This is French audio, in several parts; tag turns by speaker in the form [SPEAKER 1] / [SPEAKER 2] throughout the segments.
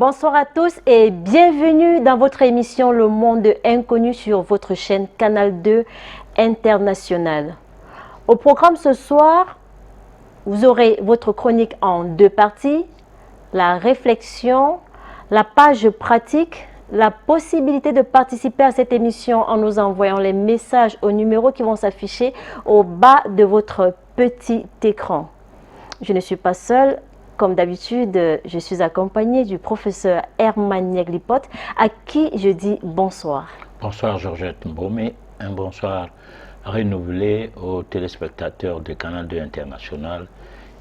[SPEAKER 1] Bonsoir à tous et bienvenue dans votre émission Le Monde Inconnu sur votre chaîne Canal 2 International. Au programme ce soir, vous aurez votre chronique en deux parties, la réflexion, la page pratique, la possibilité de participer à cette émission en nous envoyant les messages aux numéros qui vont s'afficher au bas de votre petit écran. Je ne suis pas seule. Comme d'habitude, je suis accompagnée du professeur Herman Nieglipote, à qui je dis bonsoir.
[SPEAKER 2] Bonsoir Georgette Mbomé, un bonsoir renouvelé aux téléspectateurs de Canal 2 International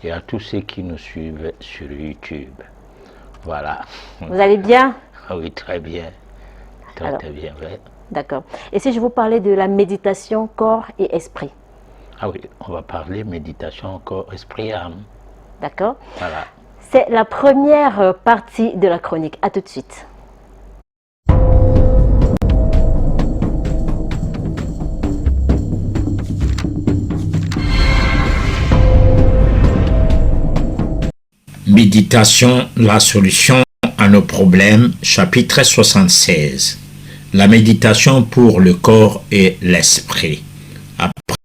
[SPEAKER 2] et à tous ceux qui nous suivent sur YouTube. Voilà.
[SPEAKER 1] Vous allez bien?
[SPEAKER 2] Ah oui, très bien. Très bien, oui.
[SPEAKER 1] D'accord. Et si je vous parlais de la méditation corps et esprit?
[SPEAKER 2] Ah oui, on va parler méditation corps, esprit, âme.
[SPEAKER 1] D'accord.
[SPEAKER 2] Voilà.
[SPEAKER 1] C'est la première partie de la chronique. À tout de suite.
[SPEAKER 3] Méditation, la solution à nos problèmes, chapitre 76. La méditation pour le corps et l'esprit. Après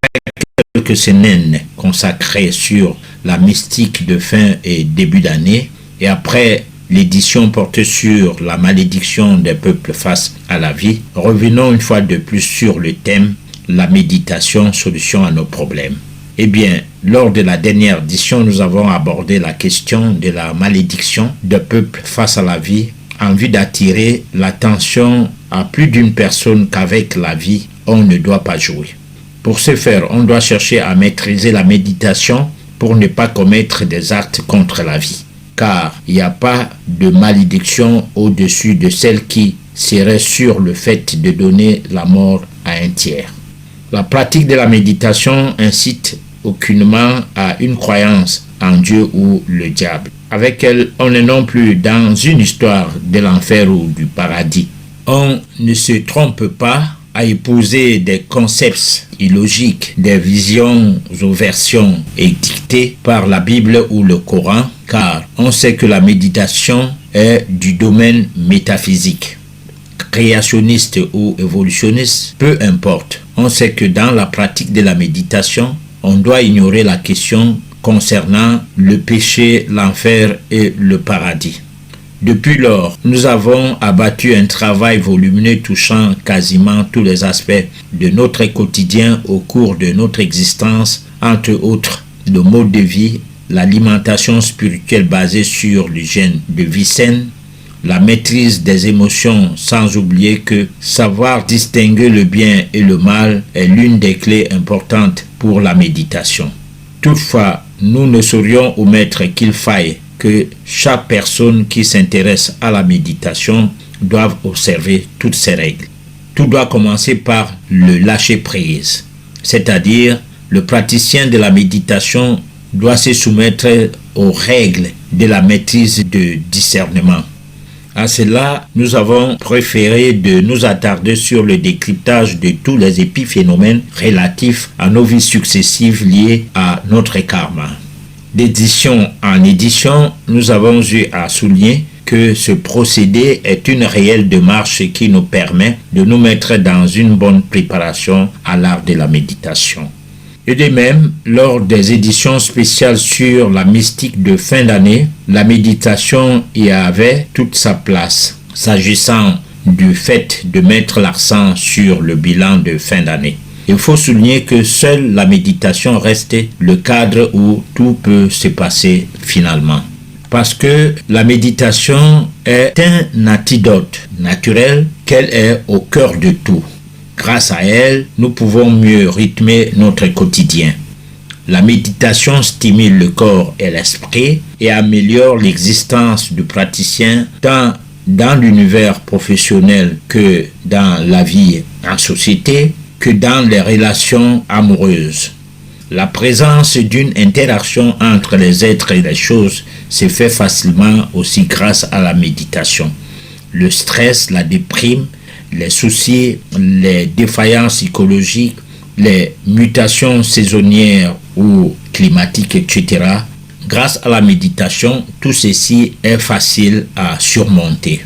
[SPEAKER 3] quelques semaines consacrées sur la mystique de fin et début d'année, et après l'édition portée sur la malédiction des peuples face à la vie, revenons une fois de plus sur le thème la méditation, solution à nos problèmes. Eh bien, lors de la dernière édition, nous avons abordé la question de la malédiction des peuples face à la vie en vue d'attirer l'attention à plus d'une personne qu'avec la vie, on ne doit pas jouer. Pour ce faire, on doit chercher à maîtriser la méditation pour ne pas commettre des actes contre la vie. Car il n'y a pas de malédiction au-dessus de celle qui serait sur le fait de donner la mort à un tiers. La pratique de la méditation incite aucunement à une croyance en Dieu ou le diable. Avec elle, on n'est non plus dans une histoire de l'enfer ou du paradis. On ne se trompe pas à épouser des concepts illogiques, des visions ou versions édictées par la Bible ou le Coran, car on sait que la méditation est du domaine métaphysique. Créationniste ou évolutionniste, peu importe. On sait que dans la pratique de la méditation, on doit ignorer la question concernant le péché, l'enfer et le paradis. Depuis lors, nous avons abattu un travail volumineux touchant quasiment tous les aspects de notre quotidien au cours de notre existence, entre autres le mode de vie, l'alimentation spirituelle basée sur l'hygiène de vie saine, la maîtrise des émotions, sans oublier que savoir distinguer le bien et le mal est l'une des clés importantes pour la méditation. Toutefois, nous ne saurions omettre qu'il faille que chaque personne qui s'intéresse à la méditation doive observer toutes ces règles. Tout doit commencer par le lâcher-prise, c'est-à-dire le praticien de la méditation doit se soumettre aux règles de la maîtrise de discernement. À cela, nous avons préféré de nous attarder sur le décryptage de tous les épiphénomènes relatifs à nos vies successives liées à notre karma. D'édition en édition, nous avons eu à souligner que ce procédé est une réelle démarche qui nous permet de nous mettre dans une bonne préparation à l'art de la méditation. Et de même, lors des éditions spéciales sur la mystique de fin d'année, la méditation y avait toute sa place, s'agissant du fait de mettre l'accent sur le bilan de fin d'année. Il faut souligner que seule la méditation reste le cadre où tout peut se passer finalement. Parce que la méditation est un antidote naturel qu'elle est au cœur de tout. Grâce à elle, nous pouvons mieux rythmer notre quotidien. La méditation stimule le corps et l'esprit et améliore l'existence du praticien tant dans l'univers professionnel que dans la vie en société, que dans les relations amoureuses. La présence d'une interaction entre les êtres et les choses se fait facilement aussi grâce à la méditation. Le stress, la déprime, les soucis, les défaillances psychologiques, les mutations saisonnières ou climatiques, etc. Grâce à la méditation, tout ceci est facile à surmonter.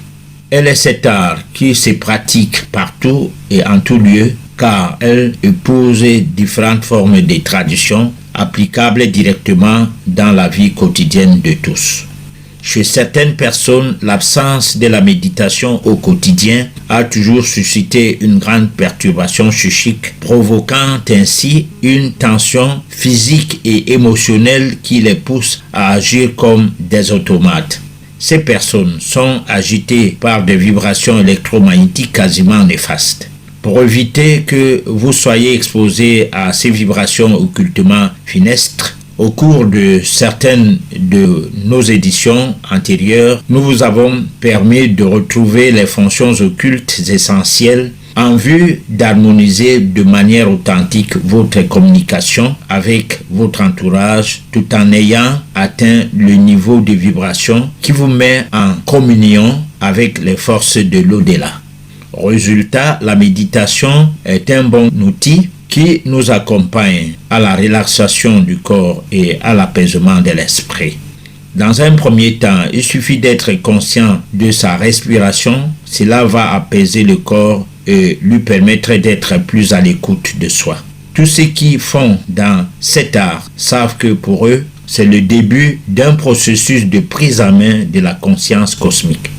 [SPEAKER 3] Elle est cet art qui se pratique partout et en tout lieu, car elle épouse différentes formes de traditions applicables directement dans la vie quotidienne de tous. Chez certaines personnes, l'absence de la méditation au quotidien a toujours suscité une grande perturbation psychique, provoquant ainsi une tension physique et émotionnelle qui les pousse à agir comme des automates. Ces personnes sont agitées par des vibrations électromagnétiques quasiment néfastes. Pour éviter que vous soyez exposé à ces vibrations occultement funestes, au cours de certaines de nos éditions antérieures, nous vous avons permis de retrouver les fonctions occultes essentielles en vue d'harmoniser de manière authentique votre communication avec votre entourage tout en ayant atteint le niveau de vibration qui vous met en communion avec les forces de l'au-delà. Résultat, la méditation est un bon outil qui nous accompagne à la relaxation du corps et à l'apaisement de l'esprit. Dans un premier temps, il suffit d'être conscient de sa respiration. Cela va apaiser le corps et lui permettre d'être plus à l'écoute de soi. Tous ceux qui font dans cet art savent que pour eux, c'est le début d'un processus de prise en main de la conscience cosmique.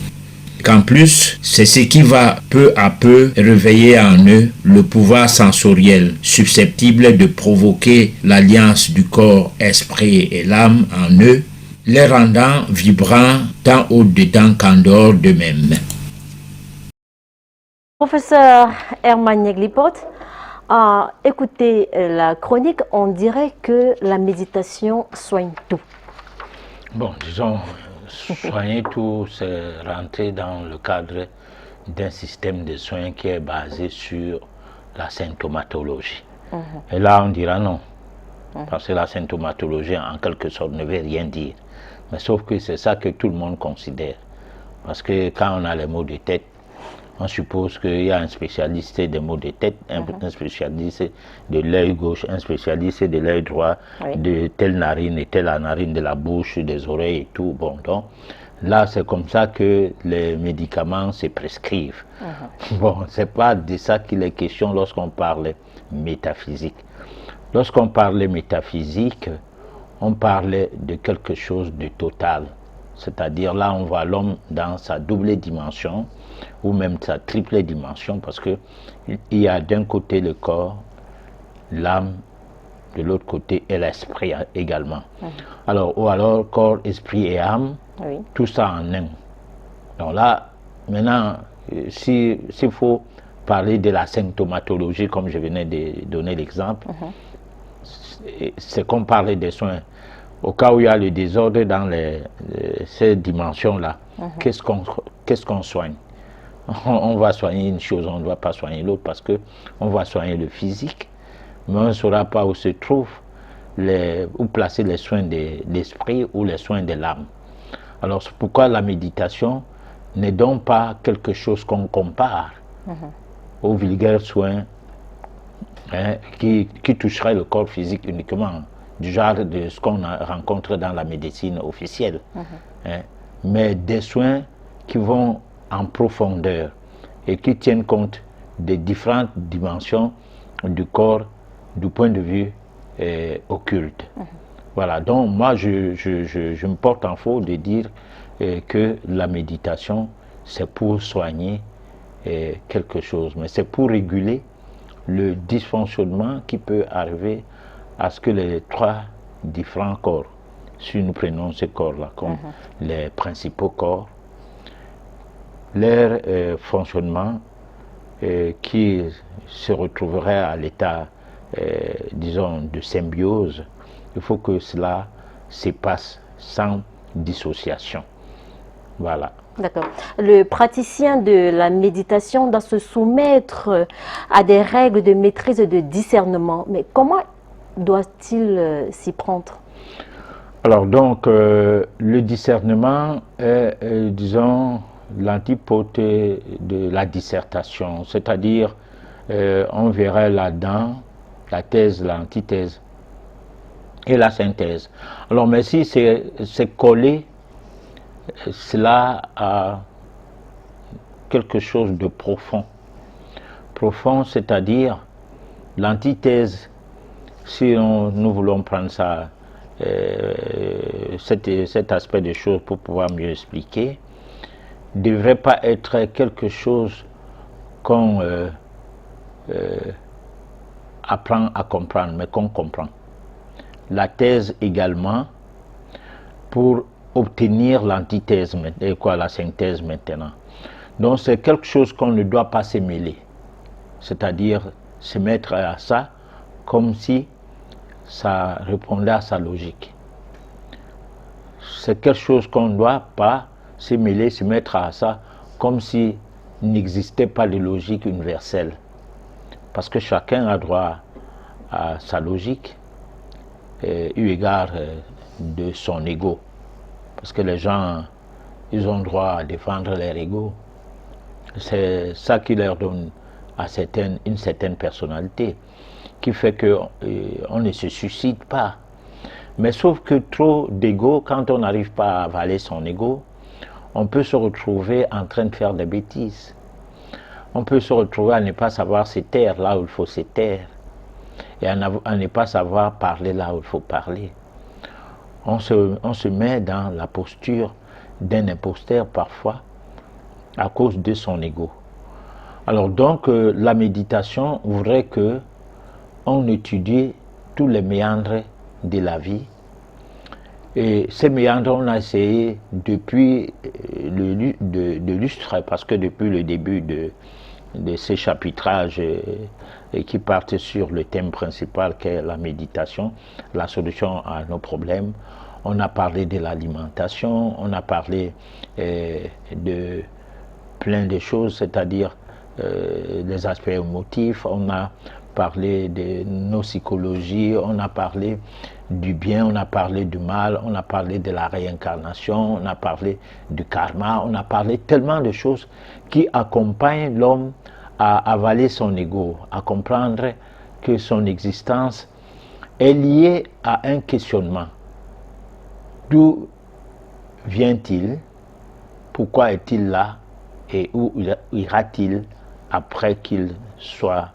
[SPEAKER 3] Qu'en plus, c'est ce qui va peu à peu réveiller en eux le pouvoir sensoriel susceptible de provoquer l'alliance du corps, esprit et l'âme en eux, les rendant vibrants tant au-dedans qu'en dehors d'eux-mêmes.
[SPEAKER 1] Professeur Herman Yeglipot, écoutez la chronique, on dirait que la méditation soigne tout.
[SPEAKER 2] Bon, disons, soigner tout, c'est rentrer dans le cadre d'un système de soins qui est basé sur la symptomatologie. Et là, on dira non. Parce que la symptomatologie, en quelque sorte, ne veut rien dire. Mais sauf que c'est ça que tout le monde considère. Parce que quand on a les maux de tête, on suppose qu'il y a un spécialiste des maux de tête, un spécialiste de l'œil gauche, un spécialiste de l'œil droit, de telle narine et telle narine de la bouche, des oreilles et tout. Bon, donc là, c'est comme ça que les médicaments se prescrivent. Bon, c'est pas de ça qu'il est question lorsqu'on parle métaphysique. Lorsqu'on parle métaphysique, on parle de quelque chose de total. C'est-à-dire là, on voit l'homme dans sa double dimension, ou même sa triple dimension, parce que il y a d'un côté le corps, l'âme, de l'autre côté et l'esprit également. Alors, ou alors corps, esprit et âme, tout ça en un. Donc là, maintenant, s'il faut parler de la symptomatologie, comme je venais de donner l'exemple, c'est qu'on parlait des soins. Au cas où il y a le désordre dans ces dimensions-là, qu'est-ce qu'on soigne? On va soigner une chose, on ne va pas soigner l'autre parce qu'on va soigner le physique, mais on ne saura pas où se trouve, où placer les soins de l'esprit ou les soins de l'âme. Alors c'est pourquoi la méditation n'est donc pas quelque chose qu'on compare aux vulgaires soins qui toucheraient le corps physique uniquement, du genre de ce qu'on rencontre dans la médecine officielle, mais des soins qui vont en profondeur et qui tiennent compte des différentes dimensions du corps du point de vue occulte. Voilà, donc moi je me porte en faux de dire que la méditation c'est pour soigner quelque chose, mais c'est pour réguler le dysfonctionnement qui peut arriver à ce que les trois différents corps, si nous prenons ces corps-là comme les principaux corps, leur fonctionnement qui se retrouverait à l'état, disons, de symbiose, il faut que cela se passe sans dissociation. Voilà.
[SPEAKER 1] D'accord. Le praticien de la méditation doit se soumettre à des règles de maîtrise et de discernement. Mais comment doit-il s'y prendre?
[SPEAKER 2] Alors donc, le discernement est, disons, l'antipode de la dissertation, c'est-à-dire on verrait là-dedans la thèse, l'antithèse. et la synthèse. Alors, mais si c'est collé, cela a quelque chose de profond. Profond, c'est-à-dire l'antithèse, si nous voulons prendre ça, cet aspect des choses pour pouvoir mieux expliquer, ne devrait pas être quelque chose qu'on apprend à comprendre, mais qu'on comprend. La thèse également, pour obtenir l'antithèse, et quoi, la synthèse maintenant. Donc c'est quelque chose qu'on ne doit pas se mêler, c'est-à-dire se mettre à ça comme si ça répondait à sa logique. C'est quelque chose qu'on ne doit pas se mêler, se mettre à ça comme si n'existait pas de logique universelle. Parce que chacun a droit à sa logique, eu égard de son ego. Parce que les gens, ils ont droit à défendre leur ego. C'est ça qui leur donne à une certaine personnalité, qui fait qu'on ne se suscite pas. Mais sauf que trop d'ego, quand on n'arrive pas à avaler son ego, on peut se retrouver en train de faire des bêtises. On peut se retrouver à ne pas savoir se taire là où il faut se taire, et à ne pas savoir parler là où il faut parler. On se met dans la posture d'un imposteur parfois à cause de son ego. Alors donc la méditation voudrait que on étudie tous les méandres de la vie. Et ces méandres, on a essayé depuis de lustre, parce que depuis le début de ces chapitrages qui partent sur le thème principal qu'est la méditation, la solution à nos problèmes, on a parlé de l'alimentation, on a parlé de plein de choses, c'est-à-dire des aspects émotifs, on a parlé de nos psychologies, on a parlé du bien, on a parlé du mal, on a parlé de la réincarnation, on a parlé du karma, on a parlé tellement de choses qui accompagnent l'homme à avaler son ego, à comprendre que son existence est liée à un questionnement. D'où vient-il? Pourquoi est-il là? Et où ira-t-il après qu'il soit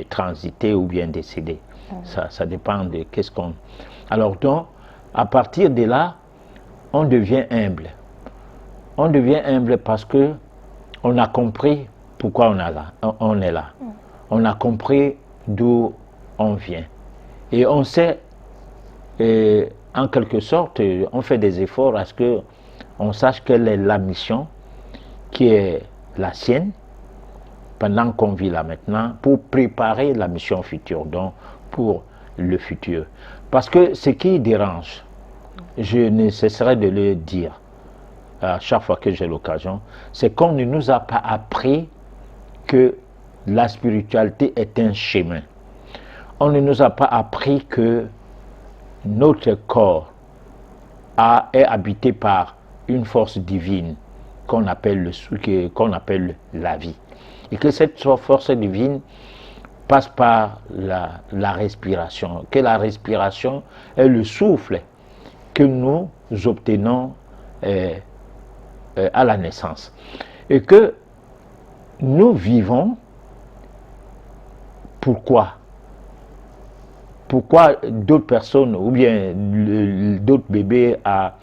[SPEAKER 2] transité ou bien décédé? Ça dépend de qu'est-ce qu'on... Alors donc, à partir de là, on devient humble. On devient humble parce que on a compris pourquoi on est là. On a compris d'où on vient. Et on sait, en quelque sorte, on fait des efforts à ce qu'on sache quelle est la mission qui est la sienne, pendant qu'on vit là maintenant, pour préparer la mission future, donc pour le futur. Parce que ce qui dérange, je ne cesserai de le dire à chaque fois que j'ai l'occasion, c'est qu'on ne nous a pas appris que la spiritualité est un chemin. On ne nous a pas appris que notre corps est habité par une force divine qu'on appelle la vie. Et que cette force divine passe par la respiration, que la respiration est le souffle que nous obtenons à la naissance. Et que nous vivons, pourquoi? Pourquoi d'autres personnes, ou bien d'autres bébés, à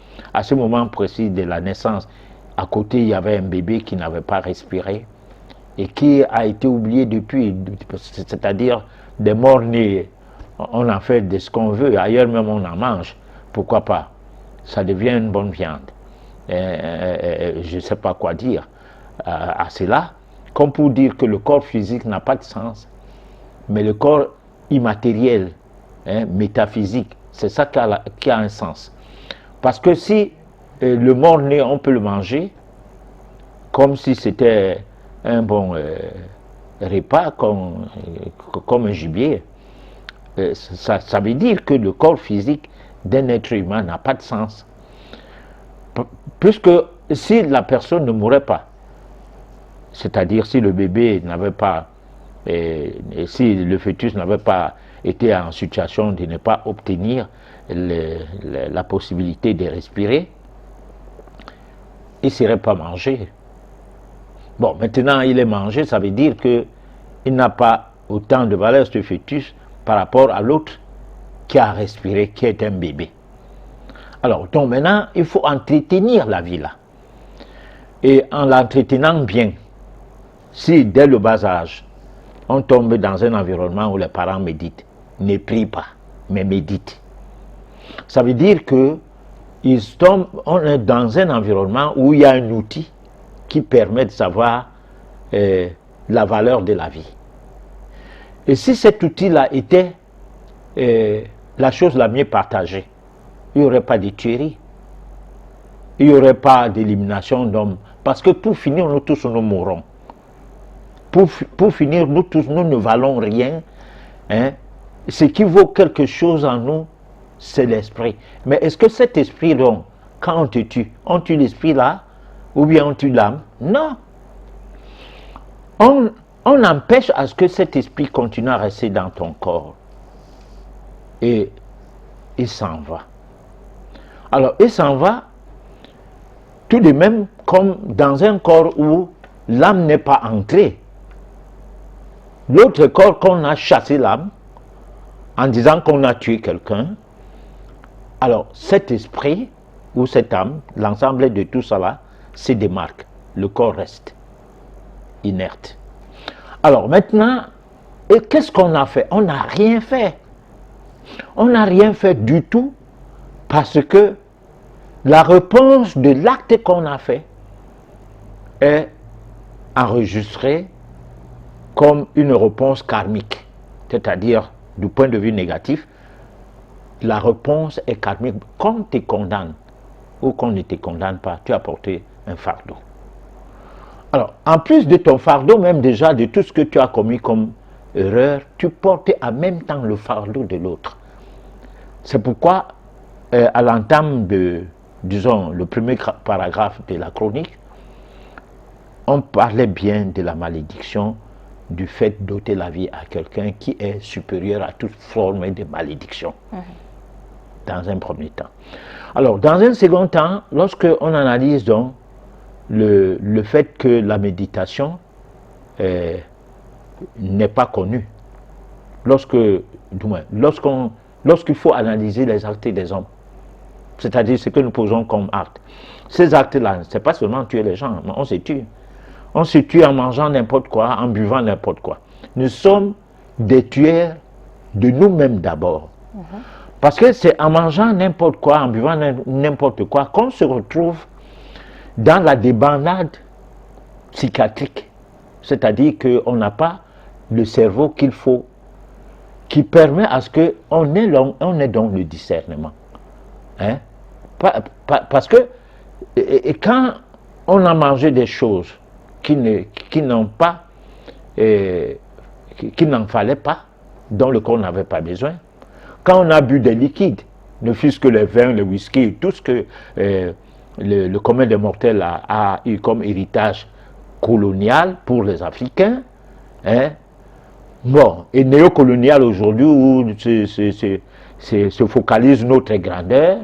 [SPEAKER 2] ce moment précis de la naissance, à côté il y avait un bébé qui n'avait pas respiré, et qui a été oublié depuis, c'est-à-dire des morts-nés, on en fait de ce qu'on veut, ailleurs même on en mange, pourquoi pas? Ça devient une bonne viande. Je ne sais pas quoi dire à cela, comme pour dire que le corps physique n'a pas de sens, mais le corps immatériel, métaphysique, c'est ça qui a un sens. Parce que si le mort-né, on peut le manger, comme si c'était un bon repas, comme un gibier, ça veut dire que le corps physique d'un être humain n'a pas de sens. Puisque si la personne ne mourait pas, c'est-à-dire si le bébé n'avait pas, et si le fœtus n'avait pas était en situation de ne pas obtenir la possibilité de respirer, il ne serait pas mangé. Bon, maintenant il est mangé, ça veut dire qu'il n'a pas autant de valeur, ce fœtus, par rapport à l'autre qui a respiré, qui est un bébé. Alors, donc maintenant, il faut entretenir la vie là. Et en l'entretenant bien, si dès le bas âge, on tombe dans un environnement où les parents méditent, ne prient pas, mais méditent. Ça veut dire que on est dans un environnement où il y a un outil qui permet de savoir la valeur de la vie. Et si cet outil-là était la chose la mieux partagée, il n'y aurait pas de tuerie, il n'y aurait pas d'élimination d'hommes, parce que pour finir, nous tous, nous mourrons. Pour finir, nous tous, nous ne valons rien. Hein. Ce qui vaut quelque chose en nous, c'est l'esprit. Mais est-ce que cet esprit, donc, quand on tue l'esprit là, ou bien on tue l'âme? Non. On empêche à ce que cet esprit continue à rester dans ton corps. Et il s'en va. Alors, il s'en va tout de même comme dans un corps où l'âme n'est pas entrée. L'autre corps qu'on a chassé l'âme, en disant qu'on a tué quelqu'un, alors cet esprit ou cette âme, l'ensemble de tout cela, se démarque. Le corps reste inerte. Alors maintenant, qu'est-ce qu'on a fait? On n'a rien fait. On n'a rien fait du tout parce que la réponse de l'acte qu'on a fait est enregistrée comme une réponse karmique, c'est-à-dire du point de vue négatif, la réponse est karmique. Qu'on te condamne ou qu'on ne te condamne pas, tu as porté un fardeau. Alors, en plus de ton fardeau, même déjà de tout ce que tu as commis comme erreur, tu portes en même temps le fardeau de l'autre. C'est pourquoi, à l'entame de, disons, le premier paragraphe de la chronique, on parlait bien de la malédiction, du fait d'ôter la vie à quelqu'un qui est supérieur à toute forme de malédiction, dans un premier temps. Alors, dans un second temps, lorsque on analyse donc le fait que la méditation n'est pas connue, lorsqu'il faut analyser les actes des hommes, c'est-à-dire ce que nous posons comme acte, ces actes-là, ce n'est pas seulement tuer les gens, mais on se tue. On se tue en mangeant n'importe quoi, en buvant n'importe quoi. Nous sommes des tueurs de nous-mêmes d'abord. Parce que c'est en mangeant n'importe quoi, en buvant n'importe quoi, qu'on se retrouve dans la débandade psychiatrique. C'est-à-dire qu'on n'a pas le cerveau qu'il faut, qui permet à ce qu'on ait donc le discernement. Hein? Parce que quand on a mangé des choses qui n'en fallait pas, dont le corps n'avait pas besoin. Quand on a bu des liquides, ne fût-ce que le vin, le whisky, tout ce que le commun des mortels a eu comme héritage colonial pour les Africains, hein, bon, et néocolonial aujourd'hui où se focalise notre grandeur,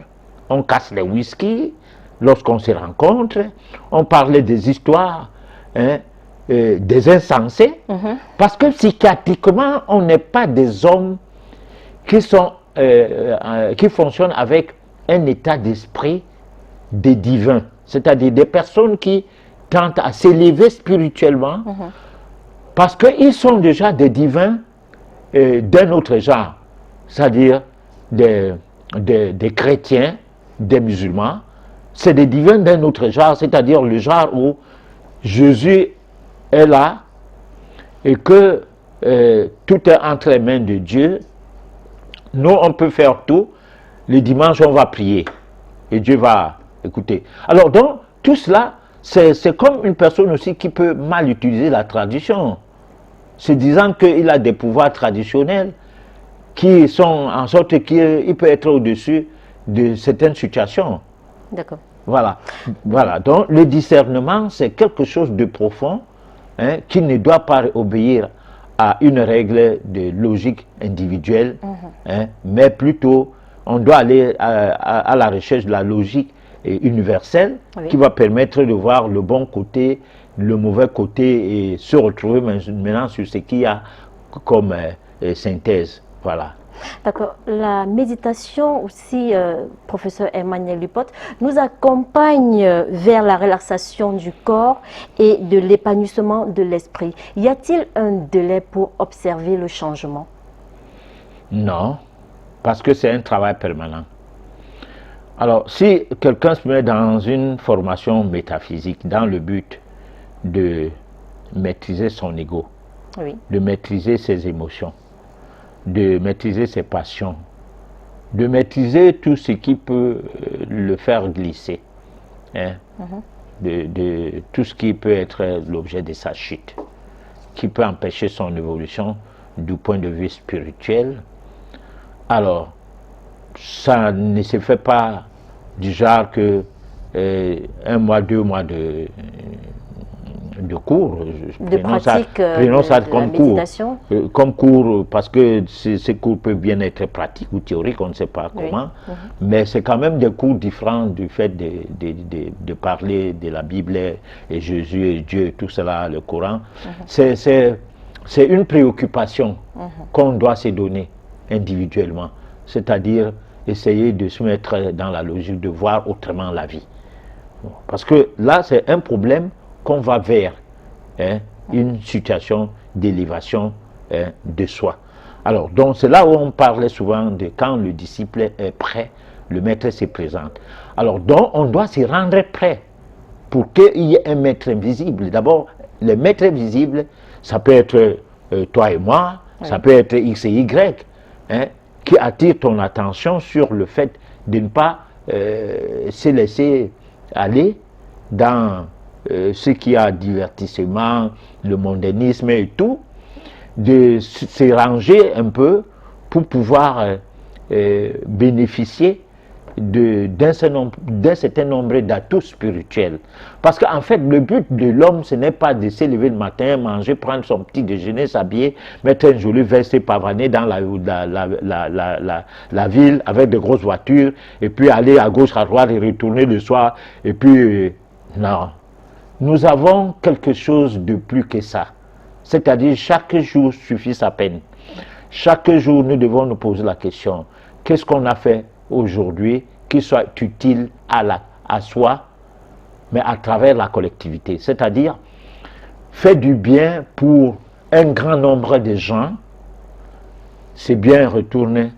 [SPEAKER 2] on casse les whisky lorsqu'on se rencontre, on parlait des histoires, hein, des insensés, parce que psychiatriquement, on n'est pas des hommes qui fonctionnent avec un état d'esprit des divins, c'est-à-dire des personnes qui tentent à s'élever spirituellement, parce qu'ils sont déjà des divins d'un autre genre, c'est-à-dire des chrétiens, des musulmans, c'est des divins d'un autre genre, c'est-à-dire le genre où Jésus est là et que tout est entre les mains de Dieu. Nous, on peut faire tout. Le dimanche, on va prier et Dieu va écouter. Alors donc, tout cela, c'est comme une personne aussi qui peut mal utiliser la tradition, se disant qu'il a des pouvoirs traditionnels qui sont en sorte qu'il peut être au-dessus de certaines situations.
[SPEAKER 1] D'accord.
[SPEAKER 2] Voilà. Voilà. Donc, le discernement, c'est quelque chose de profond, hein, qui ne doit pas obéir à une règle de logique individuelle, hein, mais plutôt on doit aller à la recherche de la logique universelle qui va permettre de voir le bon côté, le mauvais côté et se retrouver maintenant sur ce qu'il y a comme synthèse. Voilà.
[SPEAKER 1] D'accord. La méditation aussi, professeur Emmanuel Lupote, nous accompagne vers la relaxation du corps et de l'épanouissement de l'esprit. Y a-t-il un délai pour observer le changement?
[SPEAKER 2] Non, parce que c'est un travail permanent. Alors, si quelqu'un se met dans une formation métaphysique dans le but de maîtriser son ego, de maîtriser ses émotions, de maîtriser ses passions, de maîtriser tout ce qui peut le faire glisser, hein, de tout ce qui peut être l'objet de sa chute, qui peut empêcher son évolution du point de vue spirituel. Alors, ça ne se fait pas du genre que 1 mois, 2 mois de cours, prenons ça comme cours, parce que ces cours peuvent bien être pratiques ou théoriques, on ne sait pas comment, mais c'est quand même des cours différents du fait de parler de la Bible et Jésus et Dieu, tout cela, le Coran. C'est une préoccupation qu'on doit se donner individuellement, c'est-à-dire essayer de se mettre dans la logique de voir autrement la vie. Parce que là, c'est un problème qu'on va vers une situation d'élévation de soi. Alors, donc c'est là où on parlait souvent de quand le disciple est prêt, le maître se présente. Alors, donc on doit se rendre prêt pour qu'il y ait un maître invisible. D'abord, le maître invisible, ça peut être toi et moi, ça peut être X et Y, qui attire ton attention sur le fait de ne pas se laisser aller dans ce qui a divertissement, le mondanisme et tout, de se ranger un peu pour pouvoir bénéficier d'un certain nombre d'atouts spirituels. Parce qu'en fait, le but de l'homme, ce n'est pas de se lever le matin, manger, prendre son petit déjeuner, s'habiller, mettre un joli veste et pavaner dans la ville avec de grosses voitures, et puis aller à gauche, à droite et retourner le soir, et puis non. Nous avons quelque chose de plus que ça. C'est-à-dire, chaque jour suffit sa peine. Chaque jour, nous devons nous poser la question, qu'est-ce qu'on a fait aujourd'hui qui soit utile à soi, mais à travers la collectivité. C'est-à-dire, fais du bien pour un grand nombre de gens, c'est bien retourner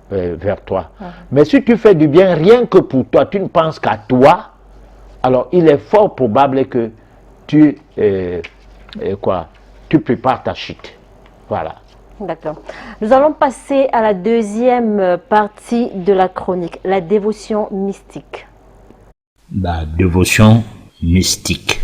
[SPEAKER 2] vers toi. Mais si tu fais du bien rien que pour toi, tu ne penses qu'à toi, alors il est fort probable que tu prépares ta chute. Voilà.
[SPEAKER 1] D'accord. Nous allons passer à la deuxième partie de la chronique, la dévotion mystique.
[SPEAKER 3] La dévotion mystique.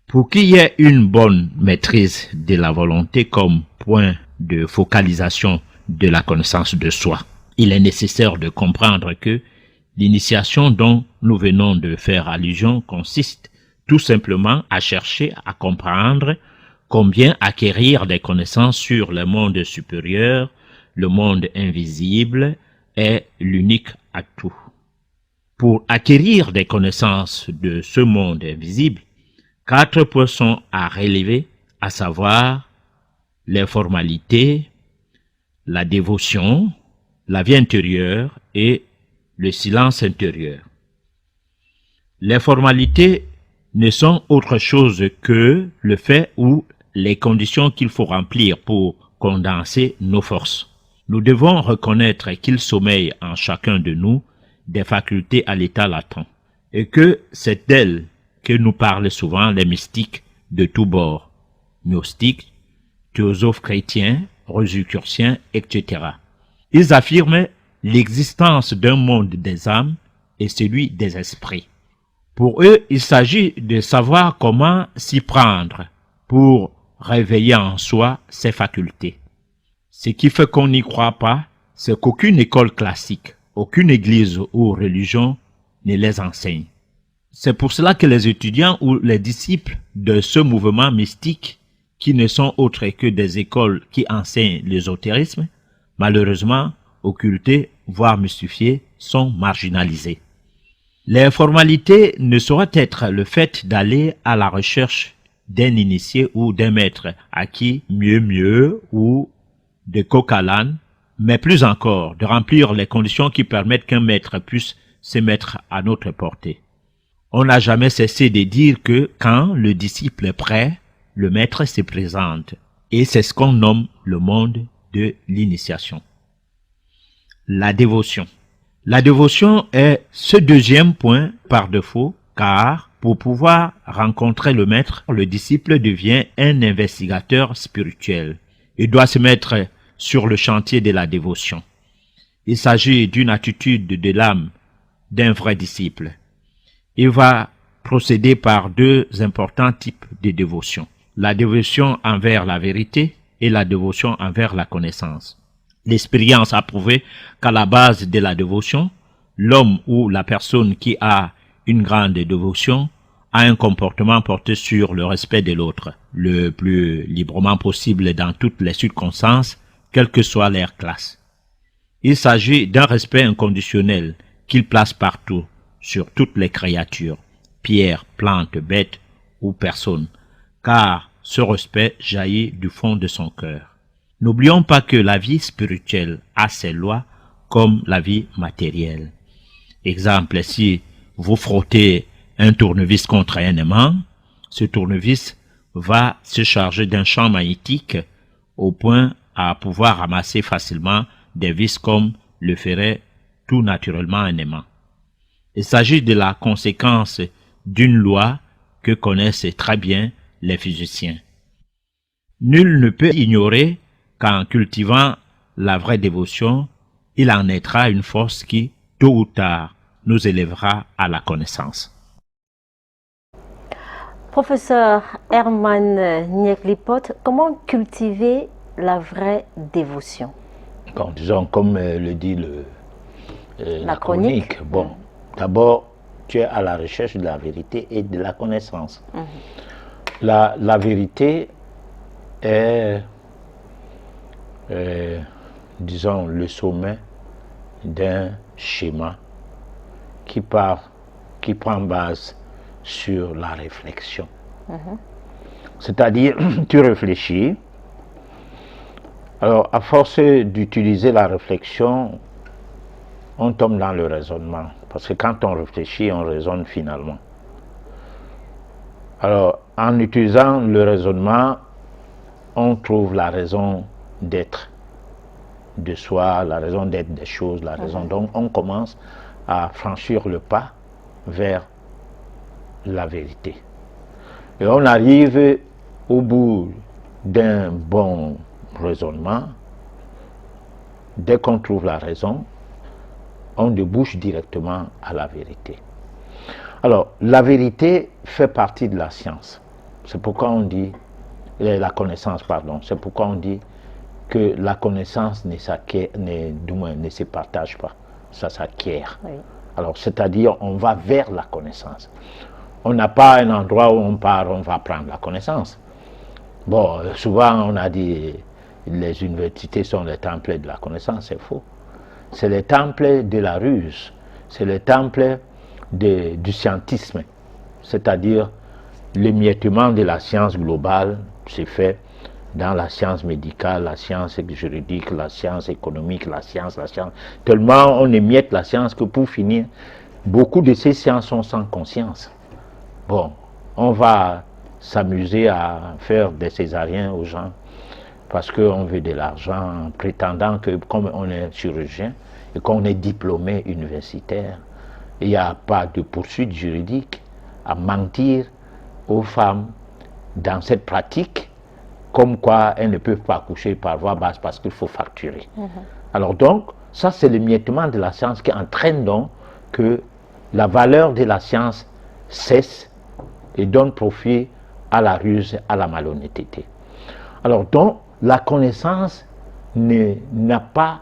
[SPEAKER 3] Pour qu'il y ait une bonne maîtrise de la volonté comme point de focalisation de la connaissance de soi, il est nécessaire de comprendre que l'initiation dont nous venons de faire allusion consiste tout simplement à chercher à comprendre combien acquérir des connaissances sur le monde supérieur, le monde invisible, est l'unique atout. Pour acquérir des connaissances de ce monde invisible, 4 points sont à relever, à savoir les formalités, la dévotion, la vie intérieure et le silence intérieur. Les formalités ne sont autre chose que le fait ou les conditions qu'il faut remplir pour condenser nos forces. Nous devons reconnaître qu'il sommeille en chacun de nous des facultés à l'état latent et que c'est d'elles que nous parlent souvent les mystiques de tous bords, gnostiques, théosophes chrétiens, rosicruciens, etc. Ils affirment l'existence d'un monde des âmes et celui des esprits. Pour eux, il s'agit de savoir comment s'y prendre pour réveiller en soi ses facultés. Ce qui fait qu'on n'y croit pas, c'est qu'aucune école classique, aucune église ou religion ne les enseigne. C'est pour cela que les étudiants ou les disciples de ce mouvement mystique qui ne sont autres que des écoles qui enseignent l'ésotérisme, malheureusement occultés, voire mystifiés, sont marginalisés. Les formalités ne sauraient être le fait d'aller à la recherche d'un initié ou d'un maître acquis mieux ou de coq à l'âne, mais plus encore de remplir les conditions qui permettent qu'un maître puisse se mettre à notre portée. On n'a jamais cessé de dire que quand le disciple est prêt, le maître se présente, et c'est ce qu'on nomme le monde de l'initiation. La dévotion. La dévotion est ce deuxième point par défaut, car pour pouvoir rencontrer le maître, le disciple devient un investigateur spirituel. Il doit se mettre sur le chantier de la dévotion. Il s'agit d'une attitude de l'âme d'un vrai disciple. Il va procéder par deux importants types de dévotion. La dévotion envers la vérité et la dévotion envers la connaissance. L'expérience a prouvé qu'à la base de la dévotion, l'homme ou la personne qui a une grande dévotion a un comportement porté sur le respect de l'autre, le plus librement possible dans toutes les circonstances, quelle que soit leur classe. Il s'agit d'un respect inconditionnel qu'il place partout, sur toutes les créatures, pierres, plantes, bêtes ou personnes, car ce respect jaillit du fond de son cœur. N'oublions pas que la vie spirituelle a ses lois comme la vie matérielle. Exemple, si vous frottez un tournevis contre un aimant, ce tournevis va se charger d'un champ magnétique au point à pouvoir ramasser facilement des vis comme le ferait tout naturellement un aimant. Il s'agit de la conséquence d'une loi que connaissent très bien les physiciens. Nul ne peut ignorer qu'en cultivant la vraie dévotion, il en naîtra une force qui, tôt ou tard, nous élèvera à la connaissance.
[SPEAKER 1] Professeur Herman Nyeklipote, comment cultiver la vraie dévotion?
[SPEAKER 2] Bon, disons, comme le dit la chronique. Bon, d'abord, tu es à la recherche de la vérité et de la connaissance. La vérité est, disons, le sommet d'un schéma qui prend base sur la réflexion. C'est-à-dire, tu réfléchis. Alors, à force d'utiliser la réflexion, on tombe dans le raisonnement. Parce que quand on réfléchit, on raisonne finalement. Alors, en utilisant le raisonnement, on trouve la raison d'être de soi, la raison d'être des choses, la raison. Donc, on commence à franchir le pas vers la vérité. Et on arrive au bout d'un bon raisonnement. Dès qu'on trouve la raison, on débouche directement à la vérité. Alors, la vérité fait partie de la science. C'est pourquoi on dit, la connaissance, pardon, c'est pourquoi on dit que la connaissance ne se partage pas, ça s'acquiert. Oui. Alors, c'est-à-dire, on va vers la connaissance. On n'a pas un endroit où on part, on va prendre la connaissance. Bon, souvent on a dit, les universités sont les temples de la connaissance, c'est faux. C'est les temples de la ruse, c'est les temples du scientisme, c'est-à-dire l'émiettement de la science globale s'est fait dans la science médicale, la science juridique, la science économique, la science. Tellement on émiette la science que pour finir, beaucoup de ces sciences sont sans conscience. Bon, on va s'amuser à faire des césariens aux gens parce qu'on veut de l'argent en prétendant que comme on est chirurgien et qu'on est diplômé universitaire, il n'y a pas de poursuite juridique à mentir aux femmes dans cette pratique, comme quoi elles ne peuvent pas accoucher par voie basse parce qu'il faut facturer. Alors donc, ça c'est l'émiettement de la science qui entraîne donc que la valeur de la science cesse et donne profit à la ruse, à la malhonnêteté. Alors donc, la connaissance n'a pas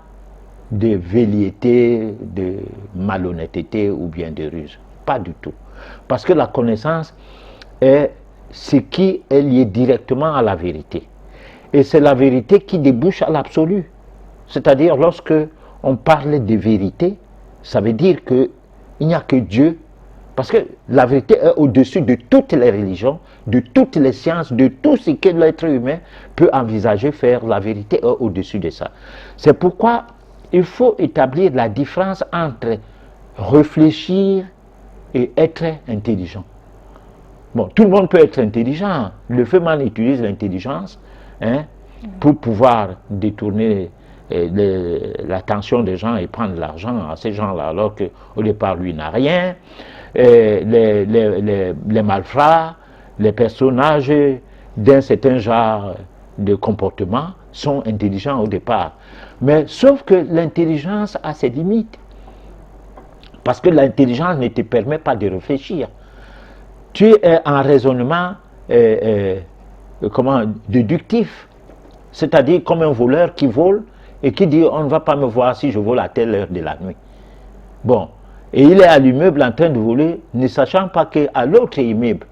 [SPEAKER 2] de velléité, de malhonnêteté ou bien de ruse. Pas du tout. Parce que la connaissance est ce qui est lié directement à la vérité. Et c'est la vérité qui débouche à l'absolu. C'est-à-dire, lorsque on parle de vérité, ça veut dire qu'il n'y a que Dieu. Parce que la vérité est au-dessus de toutes les religions, de toutes les sciences, de tout ce que l'être humain peut envisager faire. La vérité est au-dessus de ça. C'est pourquoi il faut établir la différence entre réfléchir et être intelligent. Bon, tout le monde peut être intelligent. Le Feman utilise l'intelligence pour pouvoir détourner l'attention des gens et prendre l'argent à ces gens-là, alors qu'au départ, lui n'a rien. Les malfrats, les personnages d'un certain genre de comportement sont intelligents au départ. Mais sauf que l'intelligence a ses limites. Parce que l'intelligence ne te permet pas de réfléchir. Tu es en raisonnement déductif. C'est-à-dire comme un voleur qui vole et qui dit on ne va pas me voir si je vole à telle heure de la nuit. Bon. Et il est à l'immeuble en train de voler, ne sachant pas qu'à l'autre immeuble,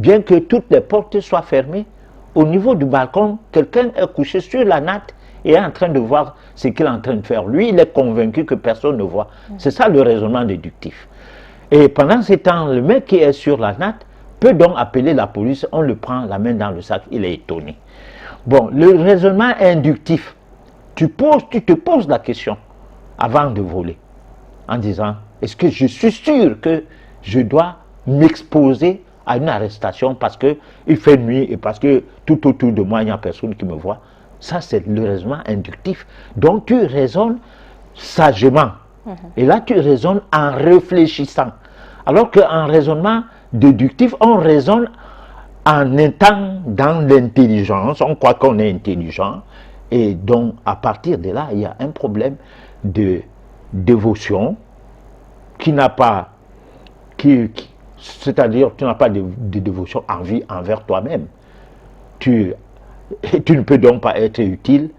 [SPEAKER 2] bien que toutes les portes soient fermées, au niveau du balcon, quelqu'un est couché sur la natte et est en train de voir ce qu'il est en train de faire. Lui, il est convaincu que personne ne voit. C'est ça le raisonnement déductif. Et pendant ce temps, le mec qui est sur la natte peut donc appeler la police, on le prend la main dans le sac, il est étonné. Bon, le raisonnement inductif, tu te poses la question avant de voler, en disant, est-ce que je suis sûr que je dois m'exposer à une arrestation parce qu'il fait nuit et parce que tout autour de moi, il n'y a personne qui me voit? Ça, c'est le raisonnement inductif. Donc, tu raisonnes sagement. Et là, tu raisonnes en réfléchissant. Alors qu'en raisonnement déductif, on raisonne en étant dans l'intelligence. On croit qu'on est intelligent. Et donc, à partir de là, il y a un problème de dévotion qui n'a pas, c'est-à-dire tu n'as pas de dévotion envers toi-même. Tu ne peux donc pas être utile,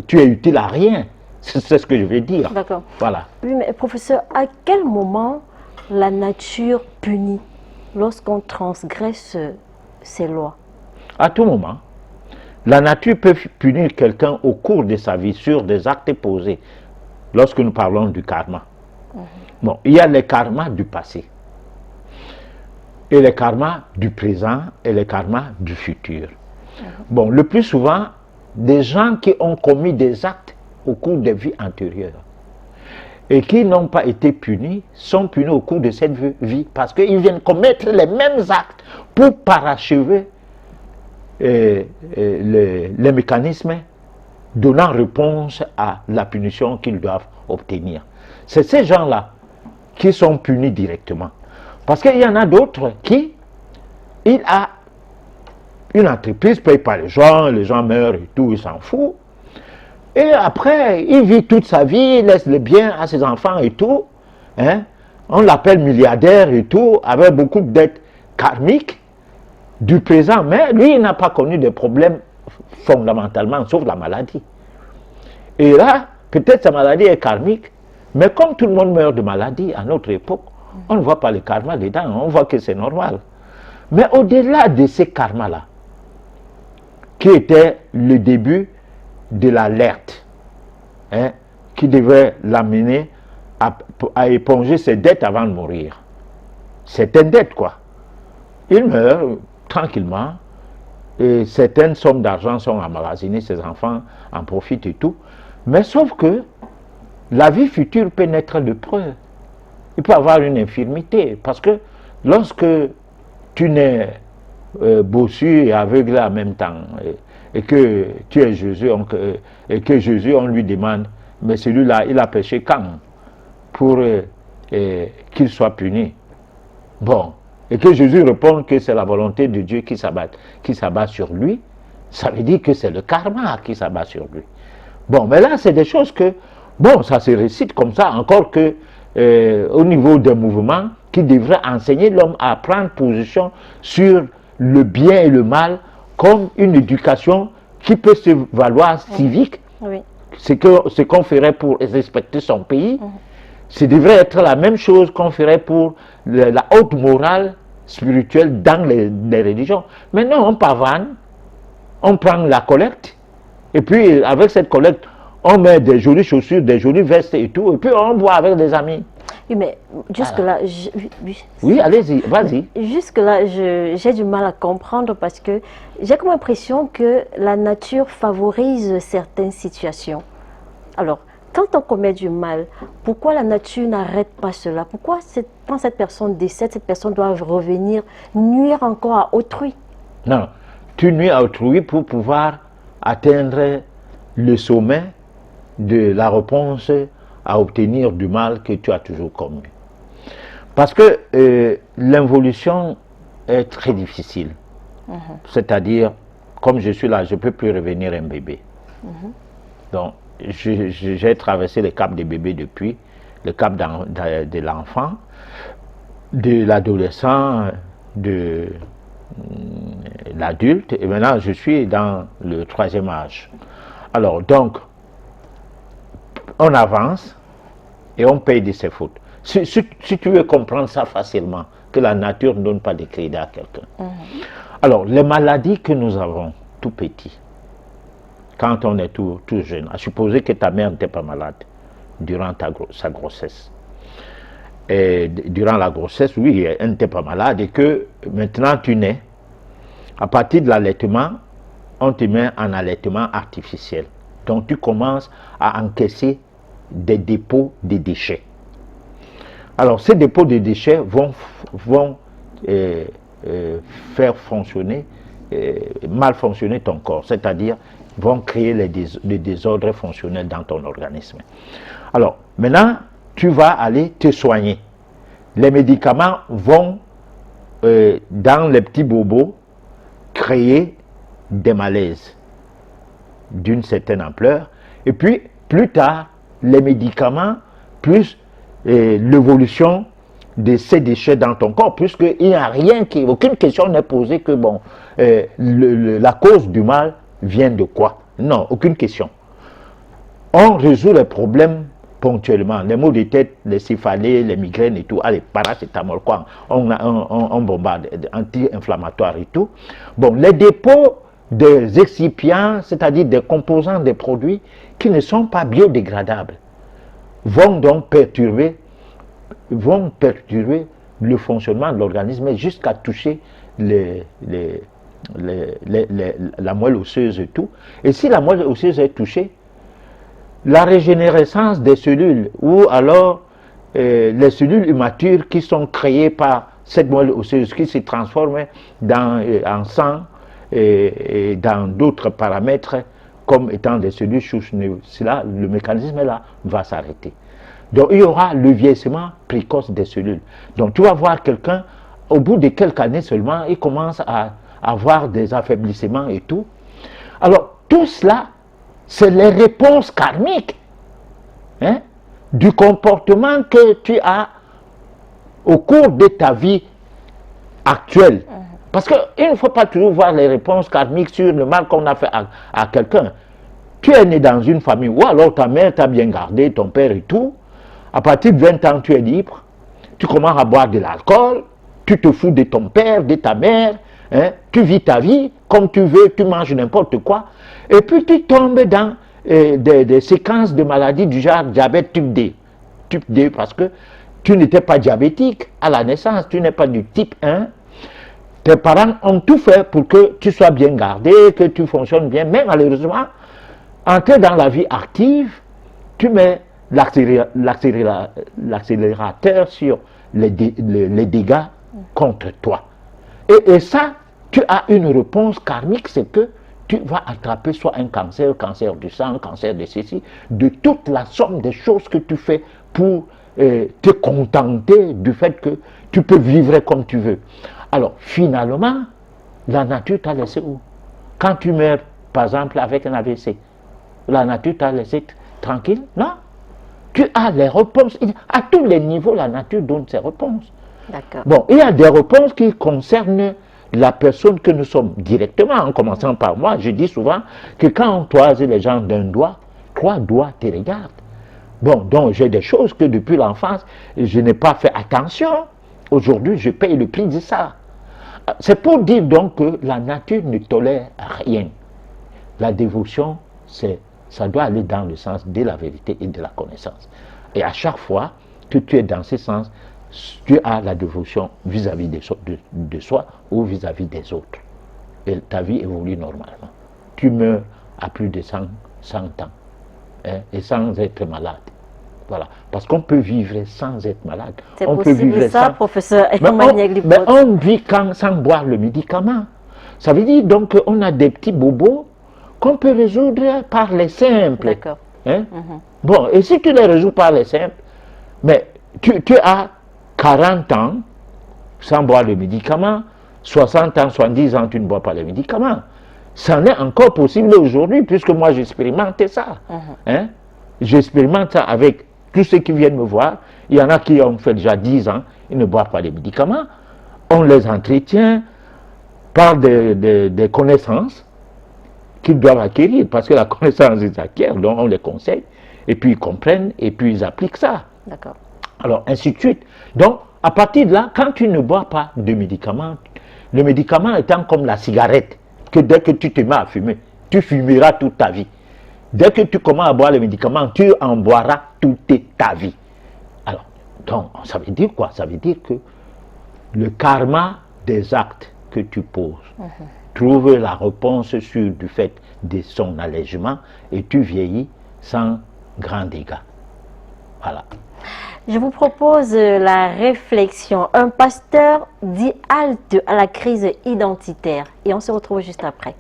[SPEAKER 2] tu es utile à rien. C'est ce que je veux dire.
[SPEAKER 1] D'accord.
[SPEAKER 2] Voilà.
[SPEAKER 1] Oui, mais professeur, à quel moment la nature punit lorsqu'on transgresse ses lois?
[SPEAKER 2] À tout moment. La nature peut punir quelqu'un au cours de sa vie sur des actes posés, lorsque nous parlons du karma. Bon, il y a les karmas du passé, et les karmas du présent, et les karmas du futur. Bon, le plus souvent, des gens qui ont commis des actes au cours des vies antérieures, et qui n'ont pas été punis, sont punis au cours de cette vie, parce qu'ils viennent commettre les mêmes actes pour parachever les mécanismes donnant réponse à la punition qu'ils doivent obtenir. C'est ces gens-là qui sont punis directement. Parce qu'il y en a d'autres qui, il a une entreprise, paye pas les gens meurent et tout, il s'en fout. Et après, il vit toute sa vie, il laisse les biens à ses enfants et tout. On l'appelle milliardaire et tout, avec beaucoup de dettes karmiques du présent. Mais lui, il n'a pas connu de problème fondamentalement, sauf la maladie. Et là, peut-être sa maladie est karmique, mais comme tout le monde meurt de maladie à notre époque, on ne voit pas le karma dedans, on voit que c'est normal. Mais au-delà de ces karmas-là, qui était le début de l'alerte, qui devait l'amener à éponger ses dettes avant de mourir. C'est une dette, quoi. Il meurt tranquillement, et certaines sommes d'argent sont emmagasinées, ses enfants en profitent et tout. Mais sauf que la vie future peut naître de preuves. Il peut avoir une infirmité, parce que lorsque tu n'es bossu et aveugle en même temps, et que tu es Jésus, et que Jésus, on lui demande, mais celui-là, il a péché quand? Pour qu'il soit puni. Bon, et que Jésus répond que c'est la volonté de Dieu qui s'abat sur lui, ça veut dire que c'est le karma qui s'abat sur lui. Bon, mais là, c'est des choses que, bon, ça se récite comme ça, encore que au niveau des mouvements qui devraient enseigner l'homme à prendre position sur le bien et le mal comme une éducation qui peut se valoir civique,
[SPEAKER 1] Oui.
[SPEAKER 2] ce qu'on ferait pour respecter son pays. Ça devrait être la même chose qu'on ferait pour la haute morale spirituelle dans les religions. Maintenant, on pavane, on prend la collecte, et puis avec cette collecte, on met des jolies chaussures, des jolies vestes et tout, et puis on boit avec des amis.
[SPEAKER 1] Oui, mais jusque-là,
[SPEAKER 2] oui, allez-y, vas-y.
[SPEAKER 1] Jusque-là, j'ai du mal à comprendre parce que j'ai comme l'impression que la nature favorise certaines situations. Alors, quand on commet du mal, pourquoi la nature n'arrête pas cela? Pourquoi quand cette personne décède, cette personne doit revenir nuire encore à autrui?
[SPEAKER 2] Non, tu nuis à autrui pour pouvoir atteindre le sommet de la réponse à obtenir du mal que tu as toujours commis. Parce que l'involution est très difficile. C'est-à-dire, comme je suis là, je ne peux plus revenir un bébé. Donc, j'ai traversé le cap des bébés depuis, le cap de l'enfant, de l'adolescent, de l'adulte, et maintenant je suis dans le 3e âge. Alors, donc, on avance et on paye de ses fautes. Si tu veux comprendre ça facilement, que la nature ne donne pas de crédit à quelqu'un. Alors, les maladies que nous avons tout petit, quand on est tout jeune, à supposer que ta mère n'était pas malade durant sa grossesse. Et durant la grossesse, oui, elle n'était pas malade et que maintenant tu nais. À partir de l'allaitement, on te met en allaitement artificiel. Donc tu commences à encaisser des dépôts de déchets. Alors ces dépôts de déchets vont faire fonctionner, mal fonctionner ton corps, c'est-à-dire vont créer les désordres fonctionnels dans ton organisme. Alors maintenant, tu vas aller te soigner. Les médicaments vont, dans les petits bobos, créer des malaises d'une certaine ampleur. Et puis, plus tard, les médicaments, plus l'évolution de ces déchets dans ton corps, puisqu'il n'y a rien aucune question n'est posée que, bon, la cause du mal vient de quoi? Non, aucune question. On résout les problèmes ponctuellement. Les maux de tête, les céphalées, les migraines et tout, allez, paracétamol, quoi. On bombarde, anti-inflammatoire et tout. Bon, les dépôts des excipients, c'est-à-dire des composants des produits qui ne sont pas biodégradables, vont donc perturber le fonctionnement de l'organisme jusqu'à toucher la moelle osseuse et tout. Et si la moelle osseuse est touchée, la régénérescence des cellules ou alors les cellules immatures qui sont créées par cette moelle osseuse qui se transforment en sang et dans d'autres paramètres comme étant des cellules souches, le mécanisme là va s'arrêter. Donc il y aura le vieillissement précoce des cellules. Donc tu vas voir quelqu'un, au bout de quelques années seulement, il commence à avoir des affaiblissements et tout. Alors tout cela, c'est les réponses karmiques du comportement que tu as au cours de ta vie actuelle. Parce qu'il ne faut pas toujours voir les réponses karmiques sur le mal qu'on a fait à quelqu'un. Tu es né dans une famille où alors ta mère t'a bien gardé, ton père et tout. À partir de 20 ans, tu es libre. Tu commences à boire de l'alcool. Tu te fous de ton père, de ta mère. Tu vis ta vie comme tu veux, tu manges n'importe quoi. Et puis tu tombes dans des séquences de maladies du genre diabète type D. Type D parce que tu n'étais pas diabétique à la naissance, tu n'es pas du type 1. Tes parents ont tout fait pour que tu sois bien gardé, que tu fonctionnes bien, mais malheureusement, entrer dans la vie active, tu mets l'accélérateur sur les dégâts contre toi. Et ça, tu as une réponse karmique, c'est que tu vas attraper soit un cancer, cancer du sang, cancer de ceci, de toute la somme des choses que tu fais pour te contenter du fait que tu peux vivre comme tu veux. Alors, finalement, la nature t'a laissé où? Quand tu meurs, par exemple, avec un AVC, la nature t'a laissé tranquille? Non. Tu as les réponses. À tous les niveaux, la nature donne ses réponses.
[SPEAKER 1] D'accord.
[SPEAKER 2] Bon, il y a des réponses qui concernent la personne que nous sommes directement, en commençant par moi. Je dis souvent que quand on toise les gens d'un doigt, 3 doigts te regardent. Bon, donc j'ai des choses que depuis l'enfance, je n'ai pas fait attention. Aujourd'hui, je paye le prix de ça. C'est pour dire donc que la nature ne tolère rien. La dévotion, ça doit aller dans le sens de la vérité et de la connaissance. Et à chaque fois que tu es dans ce sens, tu as la dévotion vis-à-vis de soi ou vis-à-vis des autres. Et ta vie évolue normalement. Tu meurs à plus de 100 ans, hein, et sans être malade. Voilà. Parce qu'on peut vivre sans être malade.
[SPEAKER 1] C'est possible ça, professeur Emmanuel
[SPEAKER 2] mais on vit sans boire le médicament. Ça veut dire donc qu'on a des petits bobos qu'on peut résoudre par les simples.
[SPEAKER 1] D'accord.
[SPEAKER 2] Hein? Bon, et si tu les résous par les simples, mais tu as 40 ans sans boire le médicament, 60 ans, 70 ans, tu ne bois pas les médicaments. Ça n'est encore possible aujourd'hui, puisque moi j'expérimente ça. Hein? J'expérimente ça avec tous ceux qui viennent me voir. Il y en a qui ont fait déjà 10 ans, ils ne boivent pas les médicaments. On les entretient par des connaissances qu'ils doivent acquérir, parce que la connaissance, ils acquièrent, donc on les conseille, et puis ils comprennent, et puis ils appliquent ça.
[SPEAKER 1] D'accord.
[SPEAKER 2] Alors, ainsi de suite. Donc, à partir de là, quand tu ne bois pas de médicaments, le médicament étant comme la cigarette, que dès que tu te mets à fumer, tu fumeras toute ta vie. Dès que tu commences à boire les médicaments, tu en boiras toute ta vie. Alors, donc, ça veut dire quoi? Ça veut dire que le karma des actes que tu poses trouve la réponse sur du fait de son allègement et tu vieillis sans grand dégât. Voilà.
[SPEAKER 1] Je vous propose la réflexion. Un pasteur dit halte à la crise identitaire. Et on se retrouve juste après.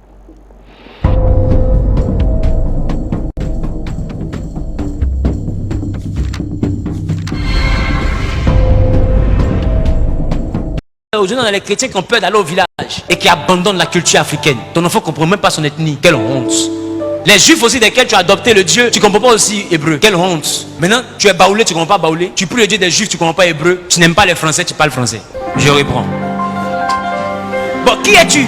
[SPEAKER 4] Aujourd'hui, on a les chrétiens qui ont peur d'aller au village et qui abandonnent la culture africaine. Ton enfant ne comprend même pas son ethnie. Quelle honte! Les juifs aussi desquels tu as adopté le Dieu, tu ne comprends pas aussi hébreu. Quelle honte. Maintenant, tu es baoulé, tu ne comprends pas baoulé. Tu pries le Dieu des juifs, tu ne comprends pas hébreu. Tu n'aimes pas les français, tu parles français. Je reprends. Bon, qui es-tu?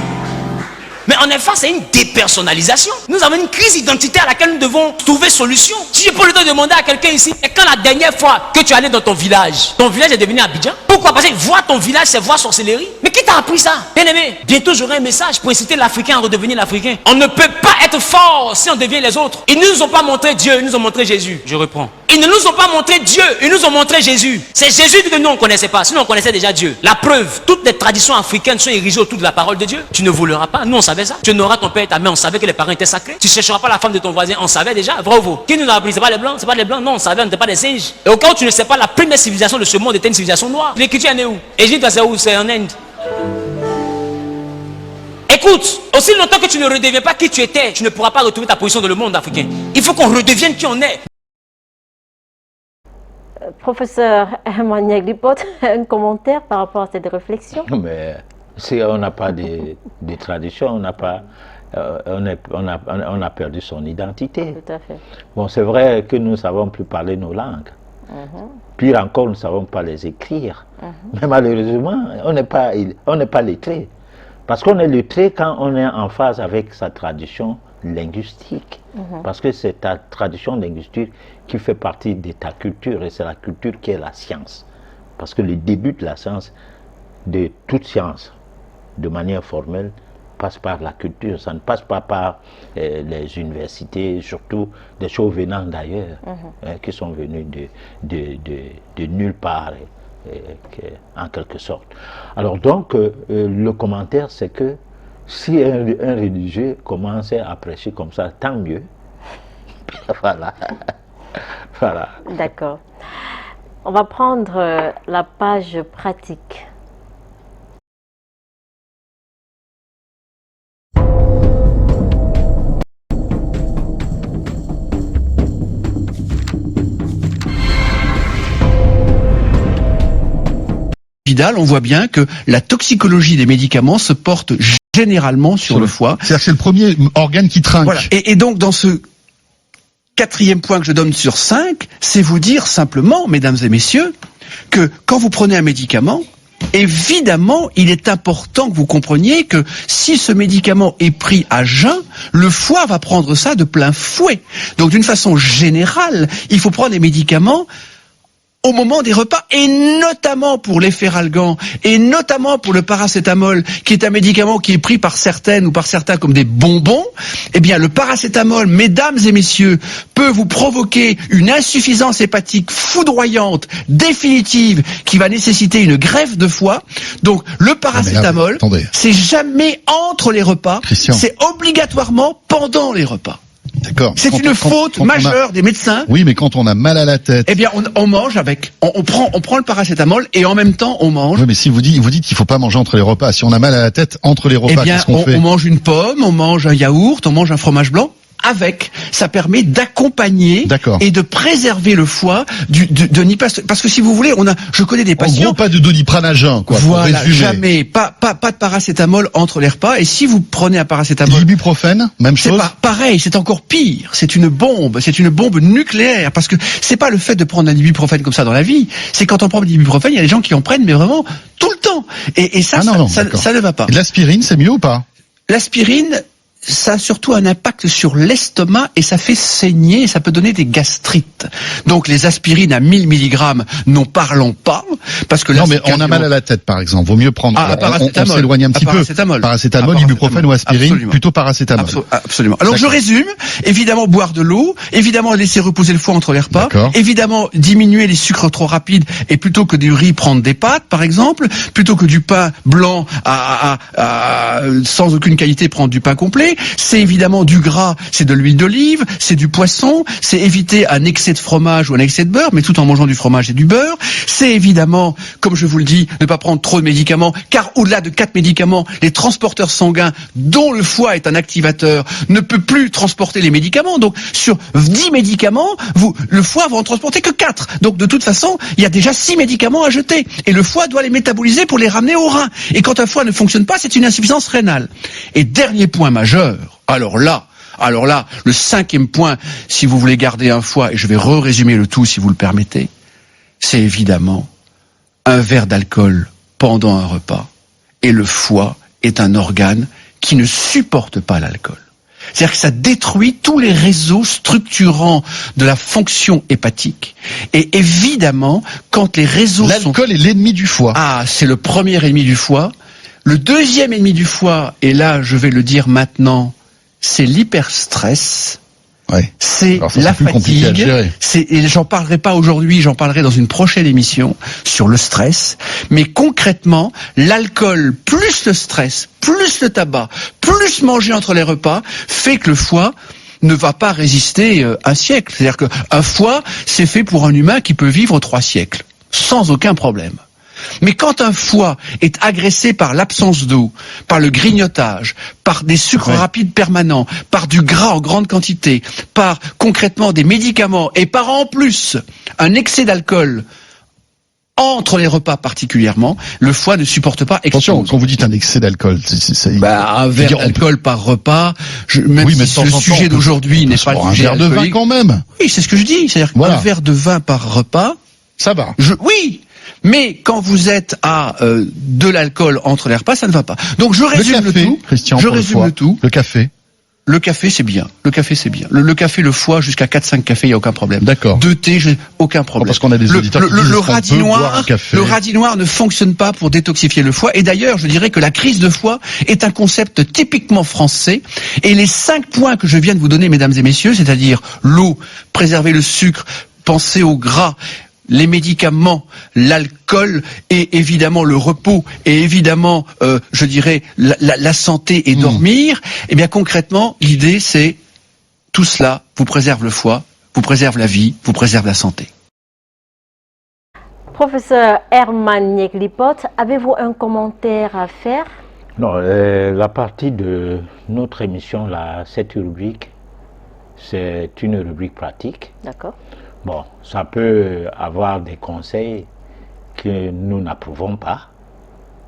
[SPEAKER 4] Mais en effet, c'est une dépersonnalisation. Nous avons une crise identitaire à laquelle nous devons trouver solution. Si je peux le demander à quelqu'un ici, et quand la dernière fois que tu es allé dans ton village est devenu Abidjan? Pourquoi? Parce que voir ton village, c'est voir sorcellerie. Mais qui t'a appris ça? Bien aimé, bientôt j'aurai un message pour inciter l'Africain à redevenir l'Africain. On ne peut pas être fort si on devient les autres. Ils ne nous ont pas montré Dieu, ils nous ont montré Jésus. Je reprends. Ils ne nous ont pas montré Dieu, ils nous ont montré Jésus. C'est Jésus que nous on ne connaissait pas, sinon on connaissait déjà Dieu. La preuve, toutes les traditions africaines sont érigées autour de la parole de Dieu. Tu ne voleras pas, nous on savait ça. Tu n'auras ton père et ta mère, on savait que les parents étaient sacrés. Tu ne chercheras pas la femme de ton voisin, on savait déjà. Vrai ou faux? Qui nous a appris? C'est pas les blancs, c'est pas les blancs, non, on savait, on n'était pas des singes. Et au cas où tu ne sais pas, la première civilisation de ce monde était une civilisation noire. L'écriture en est où? Égypte, c'est où? C'est en Inde. Écoute, aussi longtemps que tu ne redeviens pas qui tu étais, tu ne pourras pas retrouver ta position dans le monde africain. Il faut qu'on redevienne qui on est.
[SPEAKER 1] Professeur Emmanuel Lipot, un commentaire par rapport à cette réflexion?
[SPEAKER 2] Mais si on n'a pas de tradition, on n'a pas, on a perdu son identité.
[SPEAKER 1] Tout à fait.
[SPEAKER 2] Bon, c'est vrai que nous ne savons plus parler nos langues. Pire encore, nous ne savons pas les écrire. Mais malheureusement, on n'est pas lettré. Parce qu'on est lettré quand on est en phase avec sa tradition linguistique. Parce que c'est ta tradition linguistique qui fait partie de ta culture, et c'est la culture qui est la science. Parce que le début de la science, de toute science, de manière formelle, passe par la culture. Ça ne passe pas par les universités, surtout des choses venant d'ailleurs, qui sont venues de nulle part, en quelque sorte. Alors donc, le commentaire, c'est que si un religieux commençait à prêcher comme ça, tant mieux. Voilà. Voilà.
[SPEAKER 1] D'accord. On va prendre la page pratique.
[SPEAKER 5] On voit bien que la toxicologie des médicaments se porte généralement sur le foie.
[SPEAKER 6] C'est-à-dire que c'est le premier organe qui trinque.
[SPEAKER 5] Voilà. Et donc dans ce 4e point que je donne sur 5, c'est vous dire simplement, mesdames et messieurs, que quand vous prenez un médicament, évidemment, il est important que vous compreniez que si ce médicament est pris à jeun, le foie va prendre ça de plein fouet. Donc d'une façon générale, il faut prendre des médicaments au moment des repas, et notamment pour l'efferalgan, et notamment pour le paracétamol, qui est un médicament qui est pris par certaines ou par certains comme des bonbons. Eh bien, le paracétamol, mesdames et messieurs, peut vous provoquer une insuffisance hépatique foudroyante, définitive, qui va nécessiter une greffe de foie. Donc, le paracétamol,
[SPEAKER 6] attendez.
[SPEAKER 5] c'est jamais entre les repas,
[SPEAKER 6] Christian.
[SPEAKER 5] c'est obligatoirement pendant les repas.
[SPEAKER 6] D'accord.
[SPEAKER 5] C'est une faute majeure des médecins.
[SPEAKER 6] Oui, mais quand on a mal à la tête.
[SPEAKER 5] Eh bien, on mange avec, on prend le paracétamol et en même temps on mange.
[SPEAKER 6] Oui, mais si vous dites qu'il faut pas manger entre les repas. Si on a mal à la tête entre les repas,
[SPEAKER 5] Eh bien,
[SPEAKER 6] qu'est-ce qu'on fait?
[SPEAKER 5] on mange une pomme, on mange un yaourt, on mange un fromage blanc. Avec, ça permet d'accompagner et de préserver le foie de Nipastase. Parce que si vous voulez, je connais des patients.
[SPEAKER 6] En gros, pas de doliprane, quoi.
[SPEAKER 5] Voilà, jamais, pas de paracétamol entre les repas. Et si vous prenez un paracétamol,
[SPEAKER 6] l'ibuprofène, même chose.
[SPEAKER 5] C'est pareil, c'est encore pire. C'est une bombe nucléaire. Parce que c'est pas le fait de prendre un ibuprofène comme ça dans la vie. C'est quand on prend de l'ibuprofène, il y a des gens qui en prennent, mais vraiment tout le temps. Et ça, ça ne va pas.
[SPEAKER 6] Et l'aspirine, c'est mieux ou pas?
[SPEAKER 5] L'aspirine, ça a surtout un impact sur l'estomac et ça fait saigner et ça peut donner des gastrites. Donc les aspirines à 1000 mg, n'en parlons pas, parce que là,
[SPEAKER 6] non, mais on a mal à la tête, par exemple. Vaut mieux prendre. On s'éloigne un petit peu. Paracétamol, ibuprofène ou aspirine, absolument. Plutôt paracétamol.
[SPEAKER 5] Absolument. Alors je résume. Évidemment, boire de l'eau. Évidemment, laisser reposer le foie entre les repas. Évidemment, diminuer les sucres trop rapides et plutôt que du riz, prendre des pâtes, par exemple. Plutôt que du pain blanc sans aucune qualité, prendre du pain complet. C'est évidemment du gras, c'est de l'huile d'olive, c'est du poisson, c'est éviter un excès de fromage ou un excès de beurre, mais tout en mangeant du fromage et du beurre. C'est évidemment, comme je vous le dis, ne pas prendre trop de médicaments, car au-delà de 4 médicaments, les transporteurs sanguins, dont le foie est un activateur, ne peut plus transporter les médicaments. Donc, sur 10 médicaments, le foie va en transporter que 4. Donc, de toute façon, il y a déjà 6 médicaments à jeter. Et le foie doit les métaboliser pour les ramener au rein. Et quand un foie ne fonctionne pas, c'est une insuffisance rénale. Et dernier point majeur, alors là, le 5e point, si vous voulez garder un foie, et je vais résumer le tout si vous le permettez, c'est évidemment un verre d'alcool pendant un repas. Et le foie est un organe qui ne supporte pas l'alcool. C'est-à-dire que ça détruit tous les réseaux structurants de la fonction hépatique. Et évidemment, quand les réseaux
[SPEAKER 6] L'alcool est l'ennemi du foie.
[SPEAKER 5] Ah, c'est le premier ennemi du foie. Le deuxième ennemi du foie, et là je vais le dire maintenant, c'est l'hyperstress, c'est la fatigue, et j'en parlerai pas aujourd'hui, j'en parlerai dans une prochaine émission sur le stress, mais concrètement, l'alcool plus le stress, plus le tabac, plus manger entre les repas, fait que le foie ne va pas résister un siècle. C'est-à-dire qu'un foie, c'est fait pour un humain qui peut vivre 3 siècles, sans aucun problème. Mais quand un foie est agressé par l'absence d'eau, par le grignotage, par des sucres rapides permanents, par du gras en grande quantité, par concrètement des médicaments et par en plus un excès d'alcool entre les repas particulièrement, le foie ne supporte pas.
[SPEAKER 6] Attention, quand vous dites un excès d'alcool,
[SPEAKER 5] un verre d'alcool par repas, même si le sujet d'aujourd'hui n'est pas le sujet
[SPEAKER 6] un verre de vin quand même.
[SPEAKER 5] Oui, c'est ce que je dis. C'est-à-dire qu'un verre de vin par repas,
[SPEAKER 6] ça va.
[SPEAKER 5] Oui. Mais quand vous êtes à de l'alcool entre les repas, ça ne va pas. Donc je résume le tout.
[SPEAKER 6] Christian,
[SPEAKER 5] je résume le tout.
[SPEAKER 6] Le café.
[SPEAKER 5] Le café, c'est bien. Le café, c'est bien. Le café, le foie, jusqu'à 4-5 cafés, il n'y a aucun problème.
[SPEAKER 6] D'accord.
[SPEAKER 5] 2 thés, aucun problème.
[SPEAKER 6] Parce qu'on a des auditeurs qui disent
[SPEAKER 5] le radis noir ne fonctionne pas pour détoxifier le foie. Et d'ailleurs, je dirais que la crise de foie est un concept typiquement français. Et les 5 points que je viens de vous donner, mesdames et messieurs, c'est-à-dire l'eau, préserver le sucre, penser au gras, les médicaments, l'alcool et évidemment le repos et évidemment, je dirais, la santé et dormir, eh bien concrètement, l'idée c'est tout cela vous préserve le foie, vous préserve la vie, vous préserve la santé.
[SPEAKER 1] Professeur Herman Nieglipot, avez-vous un commentaire à faire?
[SPEAKER 2] Non, la partie de notre émission, cette rubrique, c'est une rubrique pratique.
[SPEAKER 1] D'accord.
[SPEAKER 2] Bon, ça peut avoir des conseils que nous n'approuvons pas,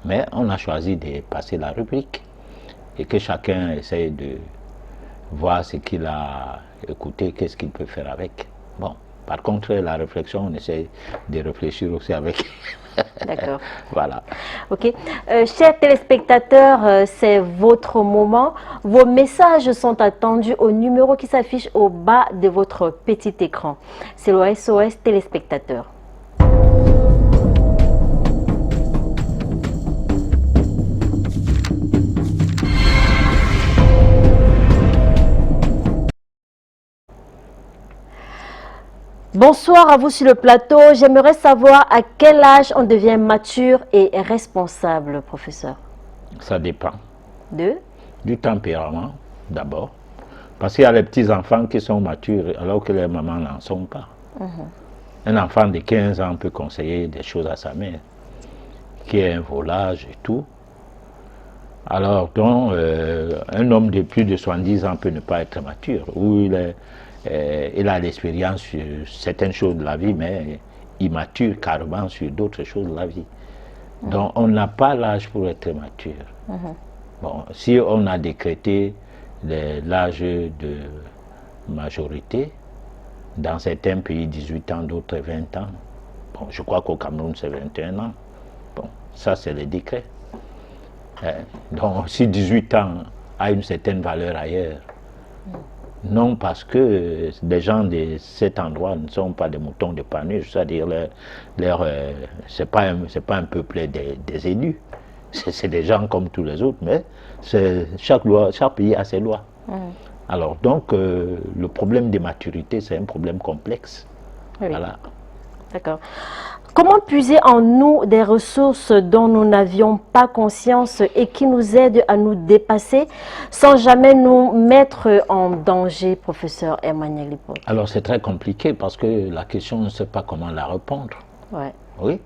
[SPEAKER 2] mais on a choisi de passer la rubrique et que chacun essaye de voir ce qu'il a écouté, qu'est-ce qu'il peut faire avec. Bon, par contre, la réflexion, on essaie de réfléchir aussi avec.
[SPEAKER 1] D'accord.
[SPEAKER 2] Voilà.
[SPEAKER 1] Ok. Chers téléspectateurs, c'est votre moment. Vos messages sont attendus au numéro qui s'affiche au bas de votre petit écran. C'est le SOS téléspectateur. Bonsoir à vous sur le plateau. J'aimerais savoir à quel âge on devient mature et responsable, professeur. Ça
[SPEAKER 2] dépend.
[SPEAKER 1] Du
[SPEAKER 2] tempérament, d'abord. Parce qu'il y a les petits-enfants qui sont matures alors que les mamans n'en sont pas. Un enfant de 15 ans peut conseiller des choses à sa mère, qui est un volage et tout. Alors, donc, un homme de plus de 70 ans peut ne pas être mature, ou il a l'expérience sur certaines choses de la vie, mais immature carrément sur d'autres choses de la vie. Donc, on n'a pas l'âge pour être mature. Bon, si on a décrété l'âge de majorité, dans certains pays 18 ans, d'autres 20 ans. Bon, je crois qu'au Cameroun c'est 21 ans. Bon, ça c'est le décret. Donc si 18 ans a une certaine valeur ailleurs, non, parce que les gens de cet endroit ne sont pas des moutons de Panurge, c'est-à-dire c'est pas un peuple des élus. C'est des gens comme tous les autres, mais chaque pays a ses lois. Alors donc, le problème de maturité, c'est un problème complexe.
[SPEAKER 1] Oui.
[SPEAKER 2] Voilà.
[SPEAKER 1] D'accord. Comment puiser en nous des ressources dont nous n'avions pas conscience et qui nous aident à nous dépasser sans jamais nous mettre en danger, professeur Emmanuel Lipot?
[SPEAKER 2] Alors c'est très compliqué parce que la question, on ne sait pas comment la répondre.
[SPEAKER 1] Ouais.
[SPEAKER 2] Oui.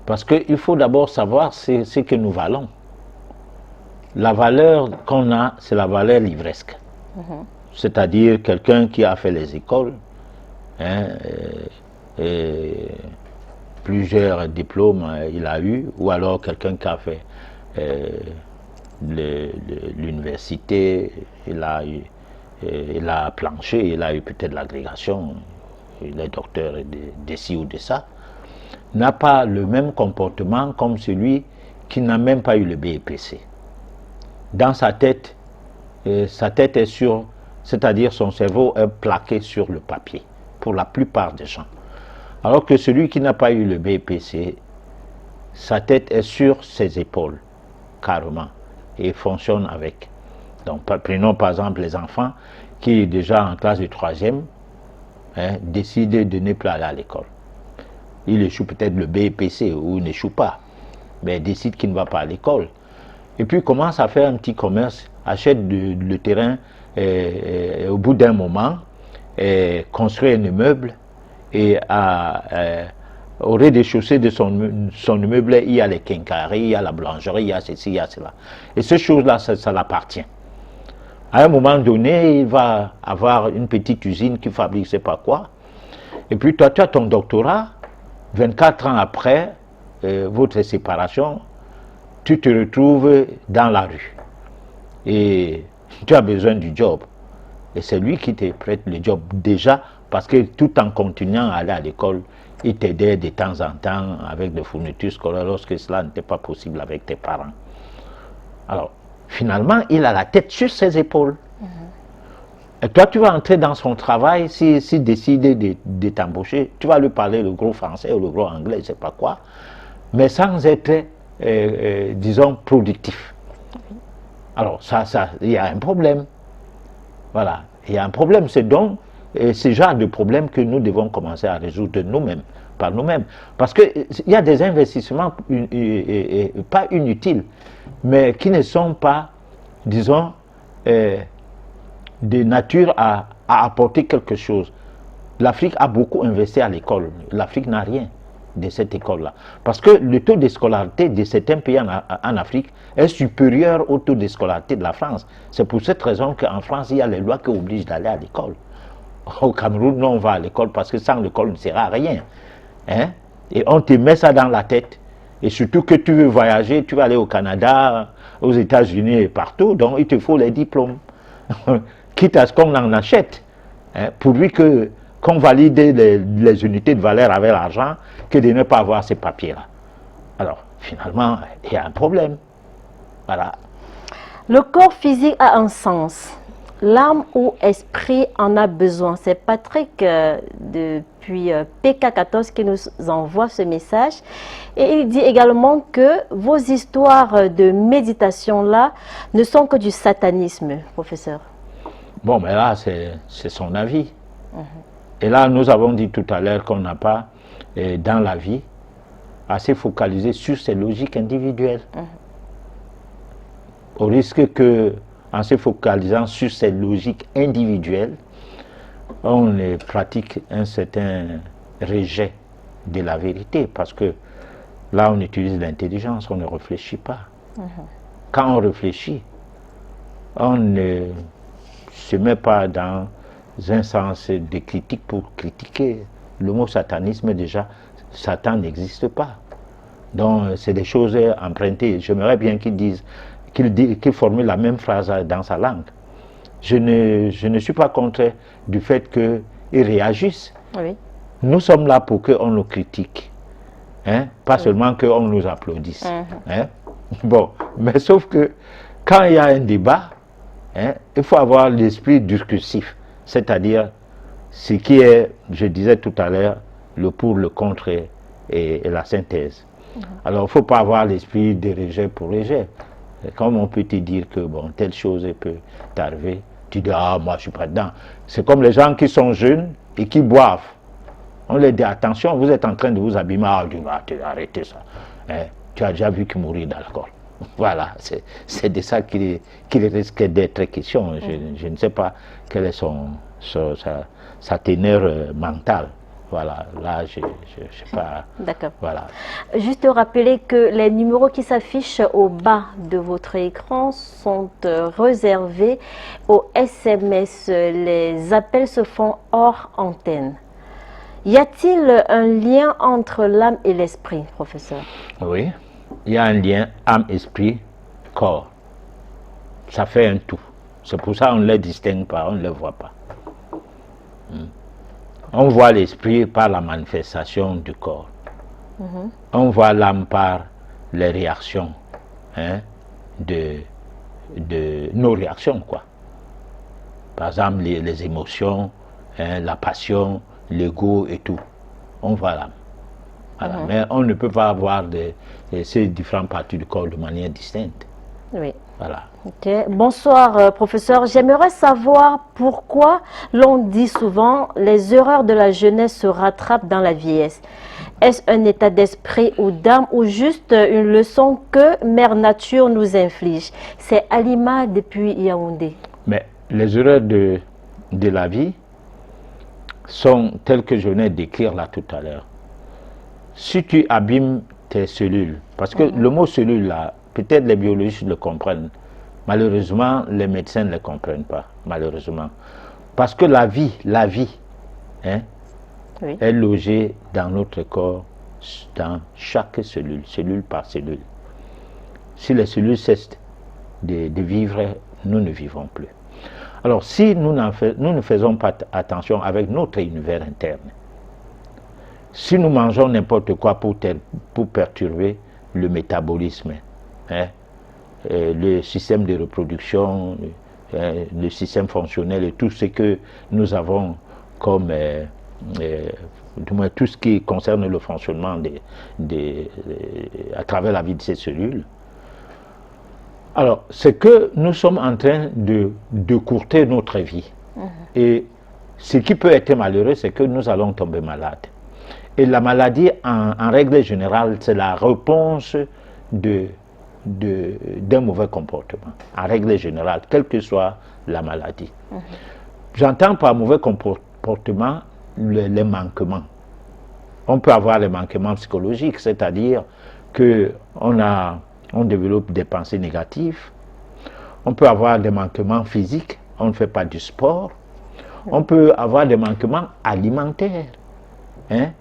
[SPEAKER 2] Parce qu'il faut d'abord savoir ce que nous valons. La valeur qu'on a, c'est la valeur livresque. C'est-à-dire quelqu'un qui a fait les écoles, hein, plusieurs diplômes il a eu, ou alors quelqu'un qui a fait l'université, il a planché, il a eu peut-être l'agrégation, il est docteur de ci ou de ça, n'a pas le même comportement comme celui qui n'a même pas eu le BEPC. Dans sa tête est sur, c'est-à-dire son cerveau est plaqué sur le papier, pour la plupart des gens. Alors que celui qui n'a pas eu le BPC, sa tête est sur ses épaules, carrément, et fonctionne avec. Donc prenons par exemple les enfants qui, déjà en classe de 3e, décident de ne plus aller à l'école. Il échoue peut-être le BPC ou n'échoue pas, mais décide qu'il ne va pas à l'école. Et puis commence à faire un petit commerce, achète le terrain au bout d'un moment, construit un immeuble et au rez-de-chaussée de son immeuble, il y a les quincailleries, il y a la boulangerie, il y a ceci, il y a cela. Et ces choses-là, ça l'appartient. À un moment donné, il va avoir une petite usine qui fabrique je ne sais pas quoi. Et puis toi, tu as ton doctorat, 24 ans après votre séparation, tu te retrouves dans la rue et tu as besoin du job et c'est lui qui te prête le job déjà parce que tout en continuant à aller à l'école, il t'aidait de temps en temps avec des fournitures scolaires lorsque cela n'était pas possible avec tes parents. Alors finalement, il a la tête sur ses épaules. Et toi, tu vas entrer dans son travail, s'il décide de t'embaucher, tu vas lui parler le gros français ou le gros anglais, je ne sais pas quoi, mais sans être disons, productif. Alors, il y a un problème. Voilà, il y a un problème. C'est donc ce genre de problème que nous devons commencer à résoudre nous-mêmes, par nous-mêmes. Parce qu'il y a des investissements pas inutiles, mais qui ne sont pas, disons, de nature à apporter quelque chose. L'Afrique a beaucoup investi à l'école. L'Afrique n'a rien de cette école-là. Parce que le taux de scolarité de certains pays en Afrique est supérieur au taux de scolarité de la France. C'est pour cette raison qu'en France, il y a les lois qui obligent d'aller à l'école. Au Cameroun, non, on va à l'école parce que sans l'école, on ne sert à rien. Hein? Et on te met ça dans la tête. Et surtout que tu veux voyager, tu vas aller au Canada, aux États-Unis et partout, donc il te faut les diplômes. Quitte à ce qu'on en achète, hein, pourvu qu'on valide les unités de valeur avec l'argent, que de ne pas avoir ces papiers-là. Alors, finalement, il y a un problème. Voilà.
[SPEAKER 1] Le corps physique a un sens. L'âme ou esprit en a besoin. C'est Patrick depuis PK14 qui nous envoie ce message. Et il dit également que vos histoires de méditation-là ne sont que du satanisme, professeur.
[SPEAKER 2] Bon, mais là, c'est son avis. Et là, nous avons dit tout à l'heure qu'on n'a pas, dans la vie, assez focalisé sur ces logiques individuelles. Au risque que, en se focalisant sur ces logiques individuelles, on pratique un certain rejet de la vérité, parce que là, on utilise l'intelligence, on ne réfléchit pas. Quand on réfléchit, on ne se met pas dans un sens de critique pour critiquer. Le mot satanisme, déjà, Satan n'existe pas. Donc, c'est des choses empruntées. J'aimerais bien qu'il formule la même phrase dans sa langue. Je ne suis pas contre du fait qu'ils réagissent. Oui. Nous sommes là pour qu'on nous critique. Hein? Pas seulement qu'on nous applaudisse. Hein? Bon, mais sauf que quand il y a un débat, hein, il faut avoir l'esprit discursif. C'est-à-dire ce qui est, je disais tout à l'heure, le pour, le contre et la synthèse. Alors, il ne faut pas avoir l'esprit de rejet pour rejet. Comme on peut te dire que bon, telle chose peut t'arriver, tu dis, ah, moi, je ne suis pas dedans. C'est comme les gens qui sont jeunes et qui boivent. On leur dit, attention, vous êtes en train de vous abîmer. Ah, arrêtez ça. Hein, tu as déjà vu qu'ils mourent d'alcool. Voilà, c'est de ça qu'il risque d'être question. Je ne sais pas quelle est sa teneur mentale. Voilà, là, je ne sais pas.
[SPEAKER 1] D'accord.
[SPEAKER 2] Voilà.
[SPEAKER 1] Juste rappeler que les numéros qui s'affichent au bas de votre écran sont réservés aux SMS. Les appels se font hors antenne. Y a-t-il un lien entre l'âme et l'esprit, professeur?
[SPEAKER 2] Oui, il y a un lien âme, esprit, corps. Ça fait un tout. C'est pour ça qu'on ne les distingue pas, on ne les voit pas. On voit l'esprit par la manifestation du corps. On voit l'âme par les réactions, hein, de nos réactions, quoi. Par exemple, les émotions, hein, la passion, l'ego et tout. On voit l'âme. Voilà. Mais on ne peut pas avoir ces différentes parties du corps de manière distincte.
[SPEAKER 1] Oui.
[SPEAKER 2] Voilà.
[SPEAKER 1] Okay. Bonsoir, professeur. J'aimerais savoir pourquoi l'on dit souvent les erreurs de la jeunesse se rattrapent dans la vieillesse. Est-ce un état d'esprit ou d'âme ou juste une leçon que Mère Nature nous inflige? C'est Alima depuis Yaoundé.
[SPEAKER 2] Mais les erreurs de la vie sont telles que je venais d'écrire là tout à l'heure. Si tu abîmes tes cellules, parce que le mot cellule là, peut-être les biologistes le comprennent, malheureusement les médecins ne le comprennent pas, malheureusement. Parce que la vie, hein, oui, est logée dans notre corps, dans chaque cellule, cellule par cellule. Si les cellules cessent de vivre, nous ne vivons plus. Alors si nous ne faisons pas attention avec notre univers interne, si nous mangeons n'importe quoi pour perturber le métabolisme, hein, le système de reproduction, le système fonctionnel et tout ce que nous avons comme, du moins tout ce qui concerne le fonctionnement à travers la vie de ces cellules, alors c'est que nous sommes en train de courter notre vie. Et ce qui peut être malheureux, c'est que nous allons tomber malades. Et la maladie, en règle générale, c'est la réponse d'un mauvais comportement, en règle générale, quelle que soit la maladie. J'entends par mauvais comportement les manquements. On peut avoir les manquements psychologiques, c'est-à-dire qu'on développe des pensées négatives. On peut avoir des manquements physiques, on ne fait pas du sport. On peut avoir des manquements alimentaires. Hein?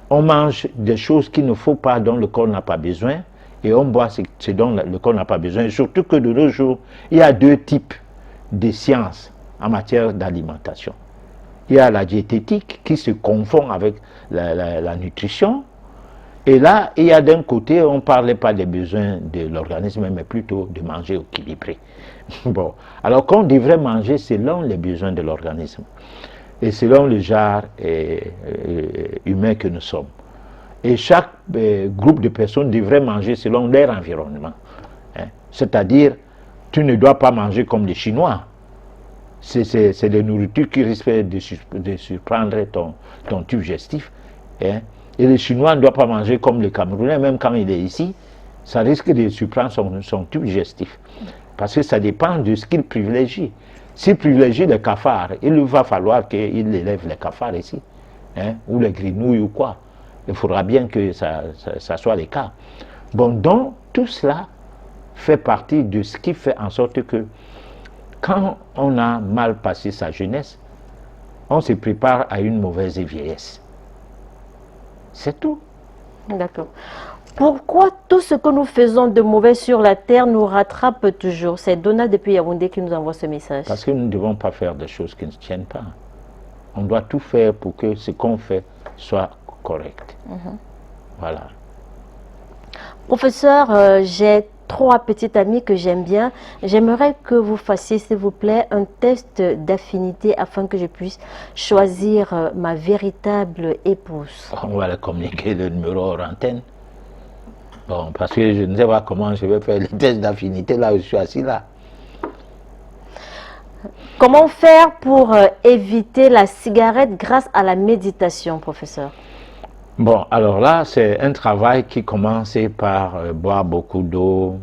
[SPEAKER 2] On mange des choses qu'il ne faut pas, dont le corps n'a pas besoin, et on boit ce dont le corps n'a pas besoin. Et surtout que de nos jours, il y a deux types de sciences en matière d'alimentation. Il y a la diététique qui se confond avec la nutrition. Et là, il y a d'un côté, on ne parlait pas des besoins de l'organisme, mais plutôt de manger équilibré. Bon, alors qu'on devrait manger selon les besoins de l'organisme et selon le genre humain que nous sommes. Et chaque groupe de personnes devrait manger selon leur environnement. Hein. C'est-à-dire, tu ne dois pas manger comme les Chinois. c'est des nourritures qui risquent de surprendre ton tube digestif. Hein. Et le Chinois ne doit pas manger comme le Camerounais, même quand il est ici, ça risque de surprendre son tube digestif. Parce que ça dépend de ce qu'il privilégie. S'il privilégie les cafards, il va falloir qu'il élève les cafards ici, hein, ou les grenouilles ou quoi. Il faudra bien que ça soit le cas. Bon, donc, tout cela fait partie de ce qui fait en sorte que quand on a mal passé sa jeunesse, on se prépare à une mauvaise vieillesse. C'est tout.
[SPEAKER 1] D'accord. Pourquoi tout ce que nous faisons de mauvais sur la terre nous rattrape toujours? C'est Donald depuis Yaoundé qui nous envoie ce message.
[SPEAKER 2] Parce que nous ne devons pas faire des choses qui ne tiennent pas. On doit tout faire pour que ce qu'on fait soit correct. Voilà.
[SPEAKER 1] Professeur, j'ai 3 petites amies que j'aime bien. J'aimerais que vous fassiez, s'il vous plaît, un test d'affinité afin que je puisse choisir ma véritable épouse.
[SPEAKER 2] On va leur communiquer le numéro hors antenne. Bon, parce que je ne sais pas comment je vais faire les tests d'affinité là où je suis assis là.
[SPEAKER 1] Comment faire pour éviter la cigarette grâce à la méditation, professeur?
[SPEAKER 2] Bon, alors là, c'est un travail qui commence par boire beaucoup d'eau,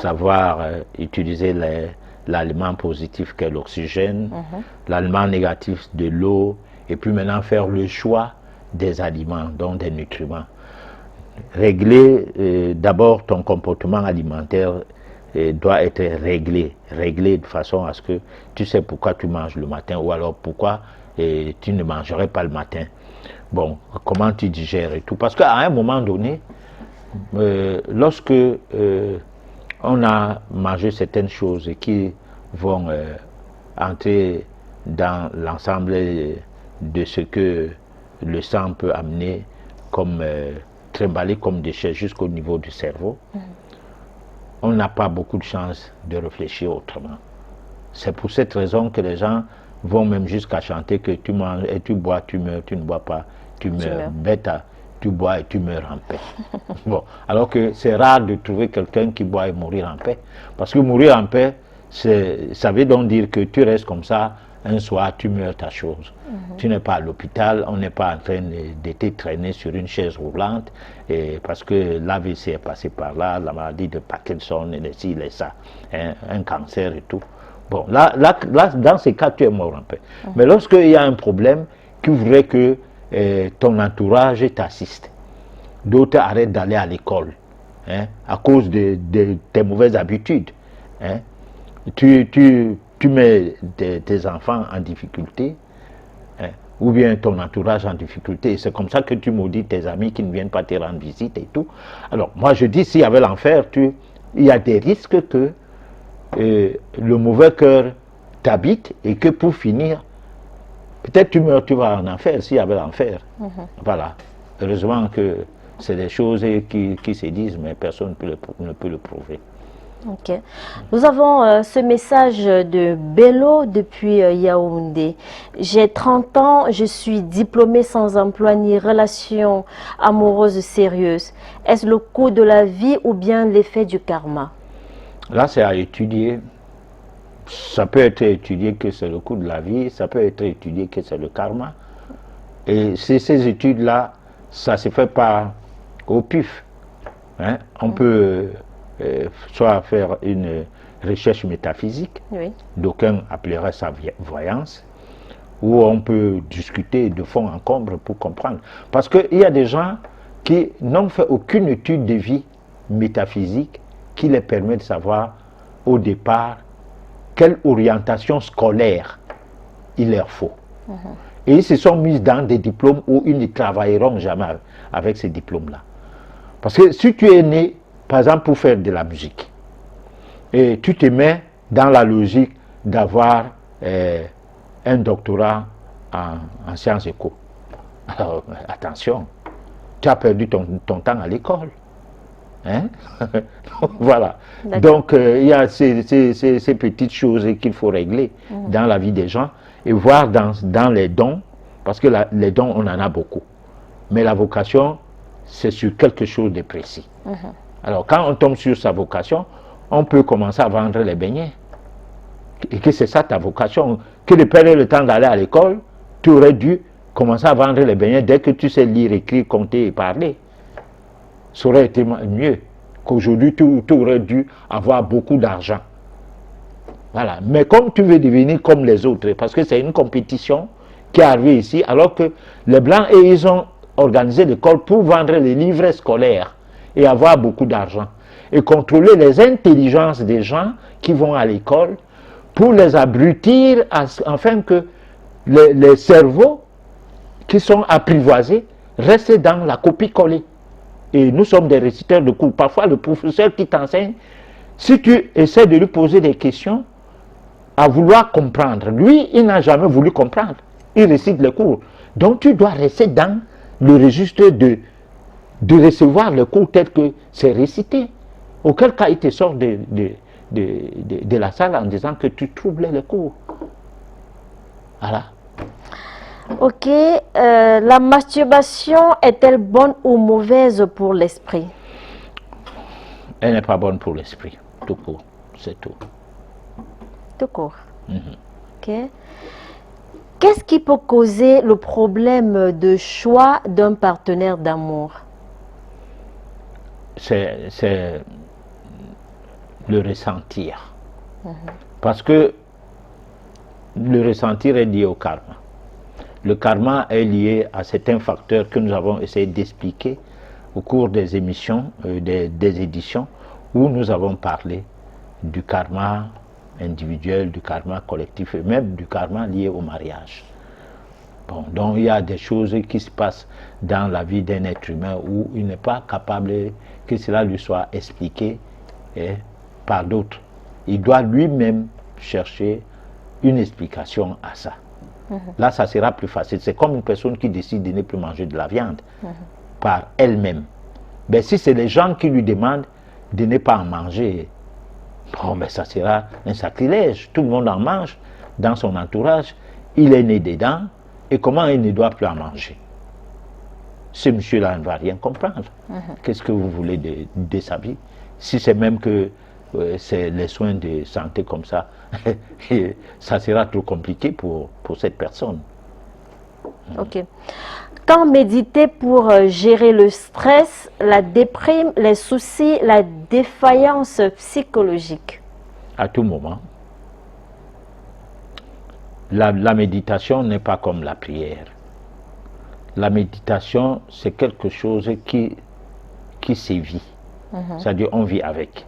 [SPEAKER 2] savoir utiliser l'aliment positif qu'est l'oxygène, l'aliment négatif de l'eau, et puis maintenant faire le choix des aliments, donc des nutriments. Régler d'abord ton comportement alimentaire doit être réglé de façon à ce que tu sais pourquoi tu manges le matin ou alors pourquoi tu ne mangerais pas le matin. Bon, comment tu digères et tout. Parce qu'à un moment donné, lorsque on a mangé certaines choses qui vont entrer dans l'ensemble de ce que le sang peut amener comme trimballer comme déchets jusqu'au niveau du cerveau, on n'a pas beaucoup de chance de réfléchir autrement. C'est pour cette raison que les gens vont même jusqu'à chanter que tu manges et tu bois, tu meurs, tu ne bois pas, tu meurs. Bête, tu bois et tu meurs en paix. Bon, alors que c'est rare de trouver quelqu'un qui boit et mourir en paix. Parce que mourir en paix, ça veut donc dire que tu restes comme ça, un soir, tu meurs ta chose. Tu n'es pas à l'hôpital, on n'est pas en train de te traîner sur une chaise roulante, et parce que l'AVC est passé par là, la maladie de Parkinson, et ci, et ça, hein, un cancer et tout. Bon, là, dans ces cas, tu es mort en paix. Mais lorsqu'il y a un problème qui voudrait que ton entourage t'assiste, d'autres arrêtent d'aller à l'école, hein, à cause de tes mauvaises habitudes, hein. Tu mets tes enfants en difficulté, hein, ou bien ton entourage en difficulté, c'est comme ça que tu maudis tes amis qui ne viennent pas te rendre visite et tout. Alors, moi je dis, s'il y avait l'enfer, il y a des risques que le mauvais cœur t'habite et que pour finir, peut-être tu meurs, tu vas en enfer s'il y avait l'enfer. Voilà. Heureusement que c'est des choses qui se disent, mais personne ne peut le prouver.
[SPEAKER 1] Ok. Nous avons ce message de Bello depuis Yaoundé. J'ai 30 ans, je suis diplômée sans emploi ni relation amoureuse sérieuse. Est-ce le coût de la vie ou bien l'effet du karma?
[SPEAKER 2] Là, c'est à étudier. Ça peut être étudié que c'est le coût de la vie, ça peut être étudié que c'est le karma. Et ces études-là, ça se fait pas au pif. Hein? On peut soit faire une recherche métaphysique, d'aucuns appelleraient ça voyance, où on peut discuter de fond en comble pour comprendre. Parce qu'il y a des gens qui n'ont fait aucune étude de vie métaphysique qui les permet de savoir au départ quelle orientation scolaire il leur faut. Et ils se sont mis dans des diplômes où ils ne travailleront jamais avec ces diplômes-là. Parce que si tu es né, par exemple, pour faire de la musique, et tu te mets dans la logique d'avoir un doctorat en sciences éco, alors attention, tu as perdu ton temps à l'école. Hein? Voilà. Donc, il y a ces petites choses qu'il faut régler dans la vie des gens et voir dans les dons, parce que les dons, on en a beaucoup. Mais la vocation, c'est sur quelque chose de précis. Alors, quand on tombe sur sa vocation, on peut commencer à vendre les beignets. et que c'est ça ta vocation, que de perdre le temps d'aller à l'école, tu aurais dû commencer à vendre les beignets dès que tu sais lire, écrire, compter et parler. Ça aurait été mieux qu'aujourd'hui tu aurais dû avoir beaucoup d'argent. Voilà. Mais comme tu veux devenir comme les autres, parce que c'est une compétition qui est arrivée ici, alors que les Blancs, ils ont organisé l'école pour vendre les livrets scolaires et avoir beaucoup d'argent. Et contrôler les intelligences des gens qui vont à l'école pour les abrutir afin que les cerveaux qui sont apprivoisés restent dans la copie-collée. Et nous sommes des réciteurs de cours. Parfois, le professeur qui t'enseigne, si tu essaies de lui poser des questions, à vouloir comprendre, lui, il n'a jamais voulu comprendre. Il récite les cours. Donc, tu dois rester dans le registre de recevoir le cours tel que c'est récité. Auquel cas, il te sort de la salle en disant que tu troubles le cours. Voilà.
[SPEAKER 1] Ok. La masturbation est-elle bonne ou mauvaise pour l'esprit?
[SPEAKER 2] Elle n'est pas bonne pour l'esprit. Tout court. C'est tout.
[SPEAKER 1] Tout court. Ok. Qu'est-ce qui peut causer le problème de choix d'un partenaire d'amour?
[SPEAKER 2] C'est le ressentir. Parce que le ressentir est lié au karma. Le karma est lié à certains facteurs que nous avons essayé d'expliquer au cours des émissions, des éditions, où nous avons parlé du karma individuel, du karma collectif et même du karma lié au mariage. Bon, donc il y a des choses qui se passent dans la vie d'un être humain où il n'est pas capable que cela lui soit expliqué par d'autres. Il doit lui-même chercher une explication à ça. Là, ça sera plus facile. C'est comme une personne qui décide de ne plus manger de la viande par elle-même. Mais si c'est les gens qui lui demandent de ne pas en manger, bon, ben, ça sera un sacrilège. Tout le monde en mange dans son entourage. Il est né dedans. Et comment il ne doit plus en manger? Ce monsieur-là ne va rien comprendre. Qu'est-ce que vous voulez de sa vie? Si c'est même que c'est les soins de santé comme ça, ça sera trop compliqué pour cette personne.
[SPEAKER 1] Ok. Quand méditer pour gérer le stress, la déprime, les soucis, la défaillance psychologique?
[SPEAKER 2] À tout moment. La méditation n'est pas comme la prière. La méditation, c'est quelque chose qui sévit. C'est-à-dire, on vit avec.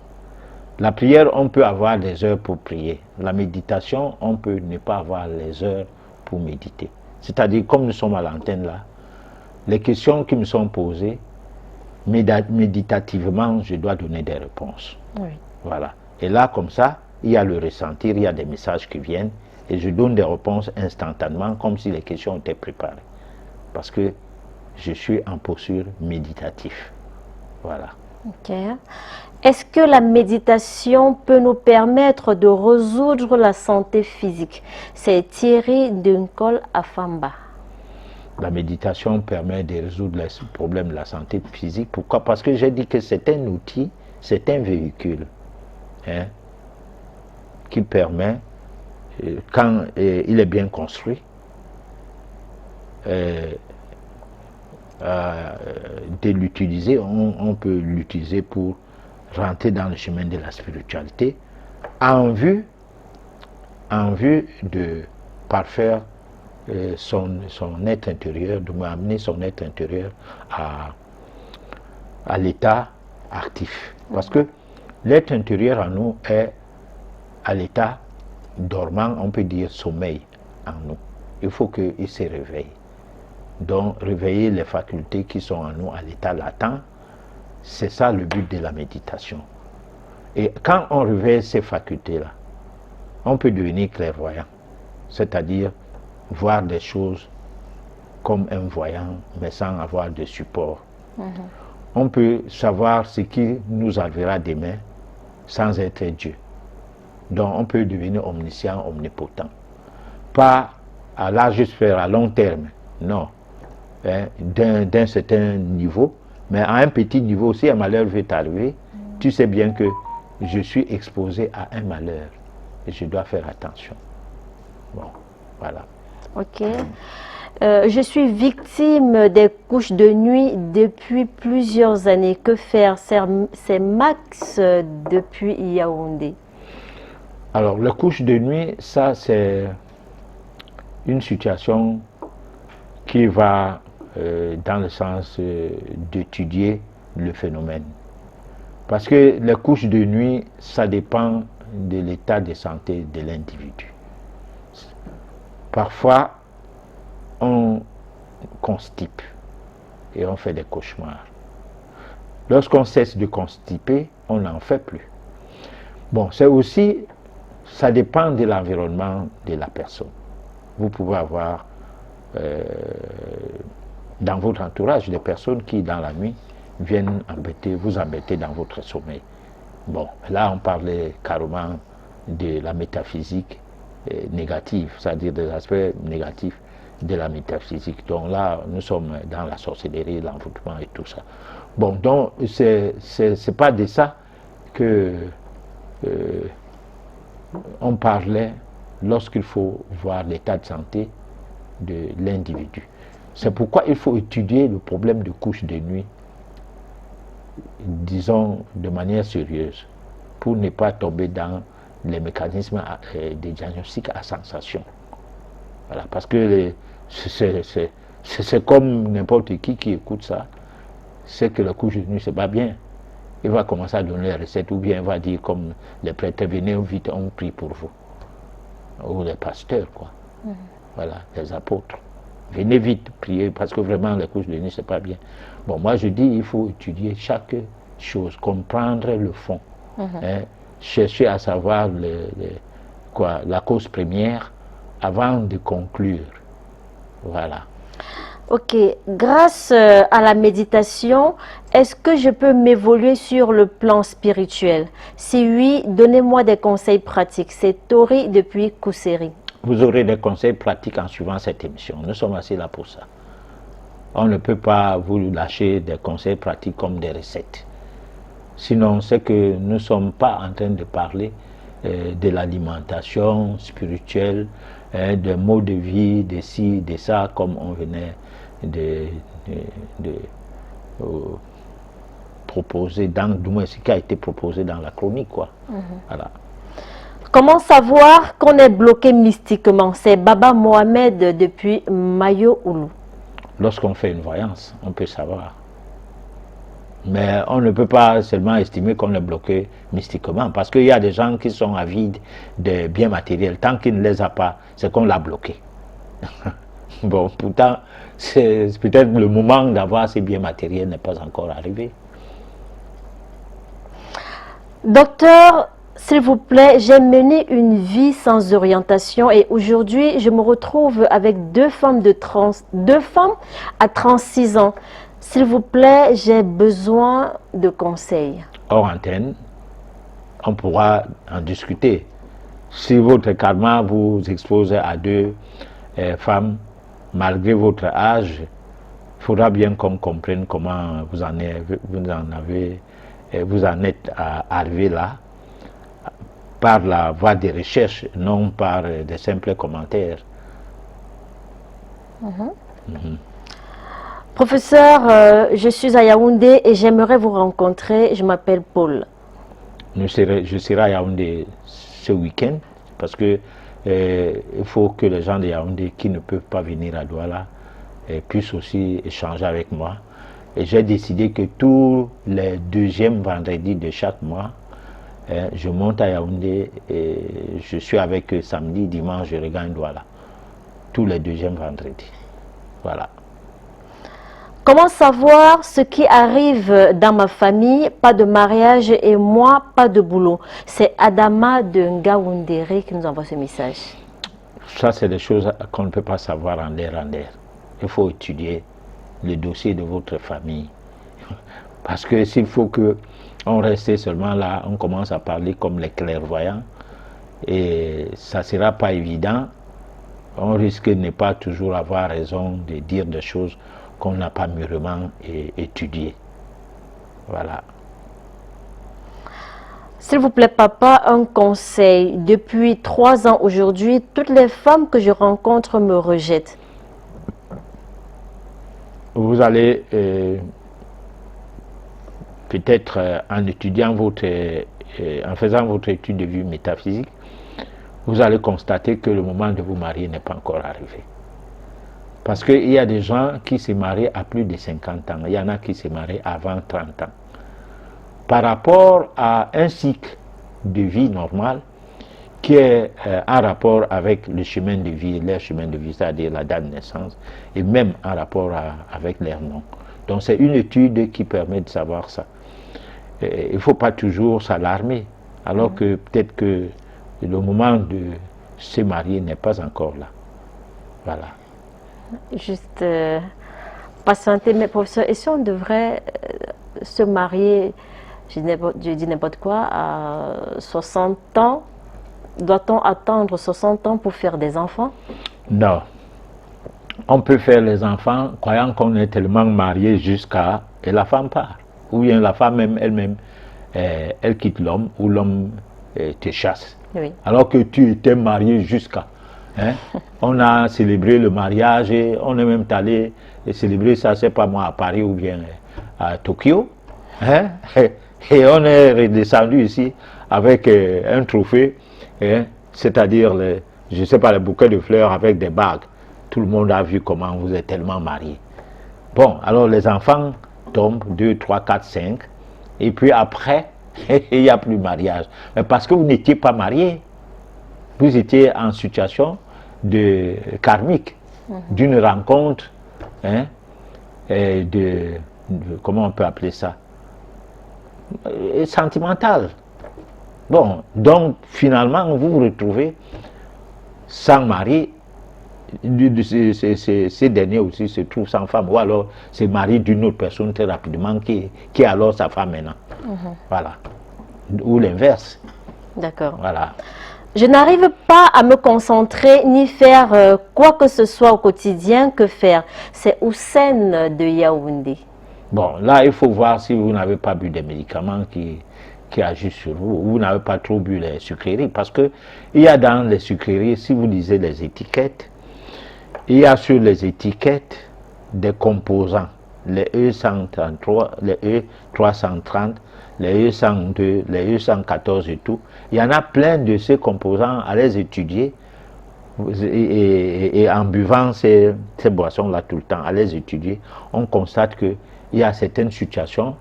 [SPEAKER 2] La prière, on peut avoir des heures pour prier. La méditation, on peut ne pas avoir les heures pour méditer. C'est-à-dire, comme nous sommes à l'antenne là, les questions qui me sont posées, méditativement, je dois donner des réponses.
[SPEAKER 1] Oui.
[SPEAKER 2] Voilà. Et là, comme ça, il y a le ressentir, il y a des messages qui viennent, et je donne des réponses instantanément, comme si les questions étaient préparées. Parce que je suis en posture méditative. Voilà.
[SPEAKER 1] Ok. Est-ce que la méditation peut nous permettre de résoudre la santé physique? C'est Thierry Duncol à Famba.
[SPEAKER 2] La méditation permet de résoudre les problèmes de la santé physique. Pourquoi? Parce que j'ai dit que c'est un outil, c'est un véhicule qui permet, quand il est bien construit, de l'utiliser. On peut l'utiliser pour rentrer dans le chemin de la spiritualité en vue de parfaire son être intérieur, de m'amener son être intérieur à l'état actif. Parce que l'être intérieur en nous est à l'état dormant, on peut dire sommeil en nous. Il faut qu'il se réveille. Donc réveiller les facultés qui sont en nous à l'état latent, c'est ça le but de la méditation. Et quand on réveille ces facultés-là, on peut devenir clairvoyant, c'est-à-dire voir des choses comme un voyant, mais sans avoir de support. On peut savoir ce qui nous arrivera demain sans être Dieu. Donc on peut devenir omniscient, omnipotent. Pas à large sphère, à long terme, non. D'un certain niveau, mais à un petit niveau, si un malheur veut t'arriver, tu sais bien que je suis exposé à un malheur. et je dois faire attention. Bon, voilà.
[SPEAKER 1] Ok. Je suis victime des couches de nuit depuis plusieurs années. Que faire? C'est Max depuis Yaoundé.
[SPEAKER 2] Alors, les couches de nuit, ça c'est une situation qui va dans le sens d'étudier le phénomène. Parce que les couches de nuit, ça dépend de l'état de santé de l'individu. Parfois, on constipe et on fait des cauchemars. Lorsqu'on cesse de constiper, on n'en fait plus. Bon, c'est aussi, ça dépend de l'environnement de la personne. Vous pouvez avoir dans votre entourage des personnes qui, dans la nuit, viennent vous embêter dans votre sommeil. Bon, là, on parlait carrément de la métaphysique négative, c'est-à-dire des aspects négatifs de la métaphysique. Donc là, nous sommes dans la sorcellerie, l'envoûtement et tout ça. Bon, donc, c'est pas de ça que on parlait lorsqu'il faut voir l'état de santé de l'individu. C'est pourquoi il faut étudier le problème de couche de nuit, disons, de manière sérieuse, pour ne pas tomber dans les mécanismes de diagnostic à sensation. Voilà, parce que c'est comme n'importe qui écoute ça, c'est que la couche de nuit, c'est pas bien. Il va commencer à donner les recettes, ou bien il va dire comme les prêtres, venez vite, on prie pour vous. Ou les pasteurs, quoi. Voilà, les apôtres. Venez vite prier, parce que vraiment, les couches de nuit, c'est pas bien. Bon, moi je dis, il faut étudier chaque chose, comprendre le fond. Hein, chercher à savoir la cause première avant de conclure. Voilà.
[SPEAKER 1] Ok, grâce à la méditation, est-ce que je peux m'évoluer sur le plan spirituel? Si oui, donnez-moi des conseils pratiques. C'est Tori depuis Kousséri.
[SPEAKER 2] Vous aurez des conseils pratiques en suivant cette émission. Nous sommes assez là pour ça. On ne peut pas vous lâcher des conseils pratiques comme des recettes. Sinon, c'est que nous ne sommes pas en train de parler de l'alimentation spirituelle, de modes de vie, de ci, de ça, comme on venait de proposer, du moins ce qui a été proposé dans la chronique, quoi. Voilà.
[SPEAKER 1] Comment savoir qu'on est bloqué mystiquement? C'est Baba Mohamed depuis Mayo Oulu. Lorsqu'on fait une voyance, on peut savoir. Mais on ne peut pas seulement estimer qu'on est bloqué mystiquement, parce qu'il y a des gens qui sont avides de biens matériels. Tant qu'il ne les a pas, c'est qu'on l'a bloqué. Bon, pourtant, c'est peut-être le moment d'avoir ces biens matériels n'est pas encore arrivé. Docteur, s'il vous plaît, j'ai mené une vie sans orientation et aujourd'hui, je me retrouve avec deux femmes à 36 ans. S'il vous plaît, j'ai besoin de conseils. Hors antenne, on pourra en discuter. Si votre karma vous expose à deux femmes, malgré votre âge, il faudra bien qu'on comprenne comment vous en êtes arrivé là, par la voie des recherches, non par des simples commentaires. Professeur, je suis à Yaoundé et j'aimerais vous rencontrer. Je m'appelle Paul.
[SPEAKER 2] Je serai à Yaoundé ce week-end parce que il faut que les gens de Yaoundé qui ne peuvent pas venir à Douala puissent aussi échanger avec moi. Et j'ai décidé que tous les deuxièmes vendredis de chaque mois, je monte à Yaoundé et je suis avec eux samedi, dimanche, je regagne Douala. Tous les deuxièmes vendredis. Voilà.
[SPEAKER 1] Comment savoir ce qui arrive dans ma famille? Pas de mariage et moi, pas de boulot. C'est Adama de Ngaoundéré qui nous envoie ce message.
[SPEAKER 2] Ça, c'est des choses qu'on ne peut pas savoir en l'air. Il faut étudier le dossier de votre famille. Parce que s'il faut qu'on reste seulement là, on commence à parler comme les clairvoyants. Et ça ne sera pas évident. On risque de ne pas toujours avoir raison de dire des choses qu'on n'a pas mûrement étudié. Voilà.
[SPEAKER 1] S'il vous plaît, papa, un conseil. Depuis 3 ans aujourd'hui, toutes les femmes que je rencontre me rejettent.
[SPEAKER 2] Vous allez peut-être en étudiant en faisant votre étude de vue métaphysique, vous allez constater que le moment de vous marier n'est pas encore arrivé. Parce qu'il y a des gens qui se marient à plus de 50 ans, il y en a qui se marient avant 30 ans. Par rapport à un cycle de vie normal qui est en rapport avec le chemin de vie, leur chemin de vie, c'est-à-dire la date de naissance, et même en rapport avec leur nom. Donc c'est une étude qui permet de savoir ça. Il ne faut pas toujours s'alarmer, alors que peut-être que le moment de se marier n'est pas encore là. Voilà.
[SPEAKER 1] Juste patienter, mais professeur, et si on devrait se marier, je dis n'importe quoi, à 60 ans, doit-on attendre 60 ans pour faire des enfants?
[SPEAKER 2] Non. On peut faire les enfants croyant qu'on est tellement marié jusqu'à... et la femme part. Ou bien la femme elle-même, elle quitte l'homme ou l'homme te chasse.
[SPEAKER 1] Oui.
[SPEAKER 2] Alors que tu étais marié jusqu'à... Hein? On a célébré le mariage et on est même allé célébrer ça, c'est pas moi, à Paris ou bien à Tokyo. Hein? Et on est redescendu ici avec un trophée, hein? C'est-à-dire, je ne sais pas, les bouquets de fleurs avec des bagues. Tout le monde a vu comment vous êtes tellement mariés. Bon, alors les enfants tombent, 2, 3, 4, 5, et puis après, il n'y a plus de mariage. Mais parce que vous n'étiez pas mariés, vous étiez en situation de karmique, d'une rencontre, hein, comment on peut appeler ça, sentimentale. Bon, donc finalement, vous vous retrouvez sans mari. Ces derniers aussi se trouvent sans femme, ou alors se marient d'une autre personne très rapidement qui est alors sa femme maintenant. Voilà. Ou l'inverse.
[SPEAKER 1] D'accord.
[SPEAKER 2] Voilà.
[SPEAKER 1] Je n'arrive pas à me concentrer ni faire quoi que ce soit au quotidien. Que faire? C'est Hussein de Yaoundé.
[SPEAKER 2] Bon, là, il faut voir si vous n'avez pas bu des médicaments qui agissent sur vous, ou vous n'avez pas trop bu les sucreries, parce que il y a dans les sucreries, si vous lisez les étiquettes, il y a sur les étiquettes des composants, les E133, les E330, les E102, les E114 et tout. Il y en a plein de ces composants à les étudier et en buvant ces boissons-là tout le temps, à les étudier, on constate qu'il y a certaines situations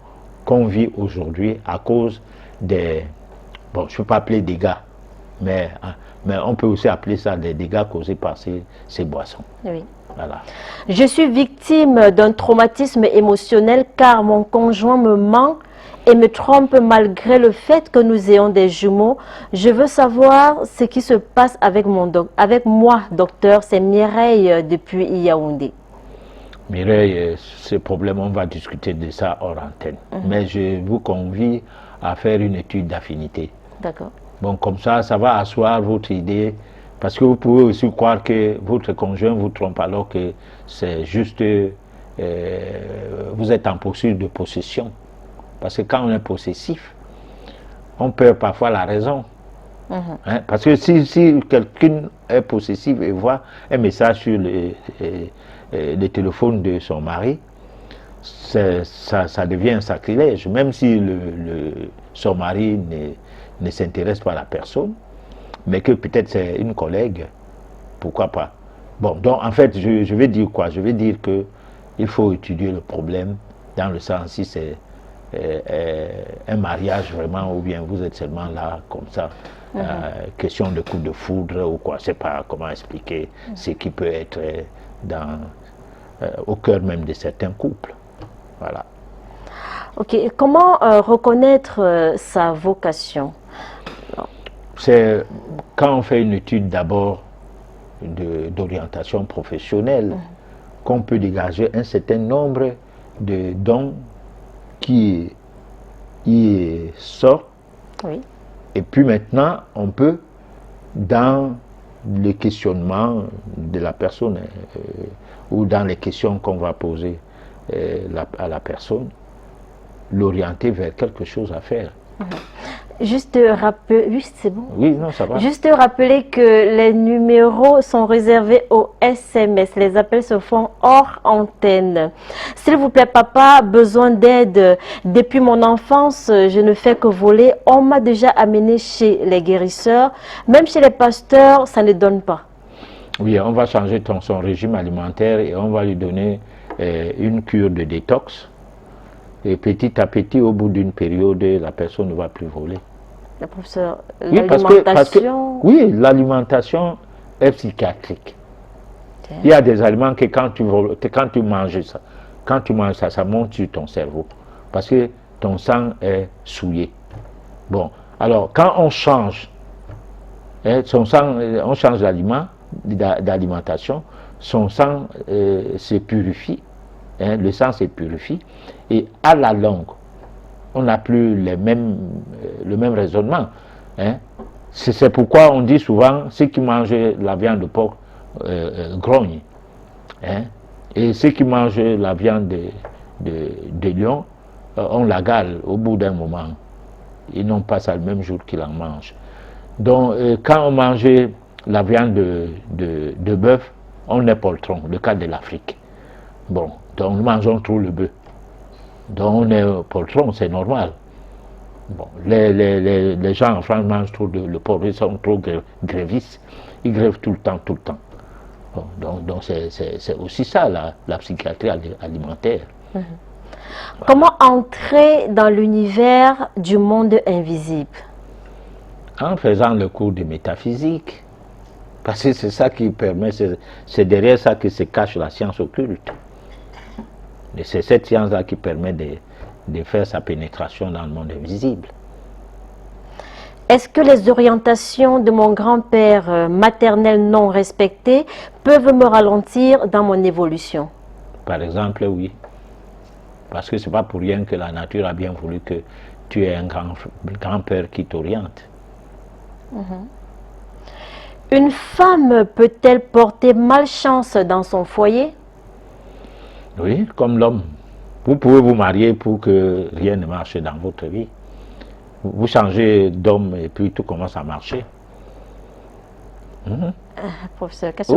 [SPEAKER 2] qu'on vit aujourd'hui à cause des, bon, je ne peux pas appeler dégâts, mais on peut aussi appeler ça des dégâts causés par ces boissons.
[SPEAKER 1] Oui.
[SPEAKER 2] Voilà.
[SPEAKER 1] Je suis victime d'un traumatisme émotionnel car mon conjoint me ment et me trompe malgré le fait que nous ayons des jumeaux. Je veux savoir ce qui se passe avec moi, docteur. C'est Mireille depuis Yaoundé.
[SPEAKER 2] Mireille, ce problème, on va discuter de ça hors antenne. Mais je vous convie à faire une étude d'affinité.
[SPEAKER 1] D'accord.
[SPEAKER 2] Bon, comme ça, ça va asseoir votre idée, parce que vous pouvez aussi croire que votre conjoint vous trompe alors que c'est juste, vous êtes en poursuite de possession. Parce que quand on est possessif, on perd parfois la raison. Hein? Parce que si quelqu'un est possessif et voit un message sur le téléphone de son mari, ça devient un sacrilège, même si son mari ne s'intéresse pas à la personne, mais que peut-être c'est une collègue, pourquoi pas. Bon, donc en fait, je vais dire quoi? Je vais dire qu'il faut étudier le problème dans le sens si c'est un mariage vraiment, ou bien vous êtes seulement là comme ça, question de coup de foudre ou quoi, je ne sais pas comment expliquer ce qui peut être au cœur même de certains couples. Voilà.
[SPEAKER 1] Ok, comment reconnaître sa vocation?
[SPEAKER 2] C'est quand on fait une étude d'abord d'orientation professionnelle qu'on peut dégager un certain nombre de dons qui sortent.
[SPEAKER 1] Oui.
[SPEAKER 2] Et puis maintenant, on peut, dans les questionnements de la personne ou dans les questions qu'on va poser à la personne, l'orienter vers quelque chose à faire.
[SPEAKER 1] Juste rappeler, c'est bon?
[SPEAKER 2] Oui, non, ça va.
[SPEAKER 1] Juste rappeler que les numéros sont réservés aux SMS. Les appels se font hors antenne. S'il vous plaît, papa, besoin d'aide. Depuis mon enfance, je ne fais que voler. On m'a déjà amené chez les guérisseurs. Même chez les pasteurs, ça ne donne pas.
[SPEAKER 2] Oui, on va changer son régime alimentaire et on va lui donner une cure de détox. Et petit à petit, au bout d'une période, la personne ne va plus voler.
[SPEAKER 1] Le professeur,
[SPEAKER 2] oui, l'alimentation... Oui, l'alimentation est psychiatrique. Okay. Il y a des aliments que quand tu manges ça, ça monte sur ton cerveau. Parce que ton sang est souillé. Bon, alors quand on change, on change d'alimentation, son sang se purifie, le sang se purifie, et à la longue, on n'a plus le même raisonnement. C'est pourquoi on dit souvent, ceux qui mangent la viande de porc grognent. Et ceux qui mangent la viande de lion, on la gale au bout d'un moment. Ils n'ont pas ça le même jour qu'ils en mangent. Donc, quand on mange la viande de bœuf, on est poltron, le cas de l'Afrique. Bon, donc nous mangeons trop le bœuf. Donc on est poltron, c'est normal. Bon, les gens en France mangent trop le porc, ils sont trop grévistes, ils grèvent tout le temps. Bon, donc c'est aussi ça la psychiatrie alimentaire.
[SPEAKER 1] Voilà. Comment entrer dans l'univers du monde invisible?
[SPEAKER 2] En faisant le cours de métaphysique, parce que c'est ça qui permet, c'est derrière ça que se cache la science occulte. Et c'est cette science-là qui permet de faire sa pénétration dans le monde invisible.
[SPEAKER 1] Est-ce que les orientations de mon grand-père maternel non respectées peuvent me ralentir dans mon évolution?
[SPEAKER 2] Par exemple, oui. Parce que ce n'est pas pour rien que la nature a bien voulu que tu aies un grand-père qui t'oriente.
[SPEAKER 1] Une femme peut-elle porter malchance dans son foyer?
[SPEAKER 2] Oui, comme l'homme. Vous pouvez vous marier pour que rien ne marche dans votre vie. Vous changez d'homme et puis tout commence à marcher.
[SPEAKER 1] Professeur, qu'est-ce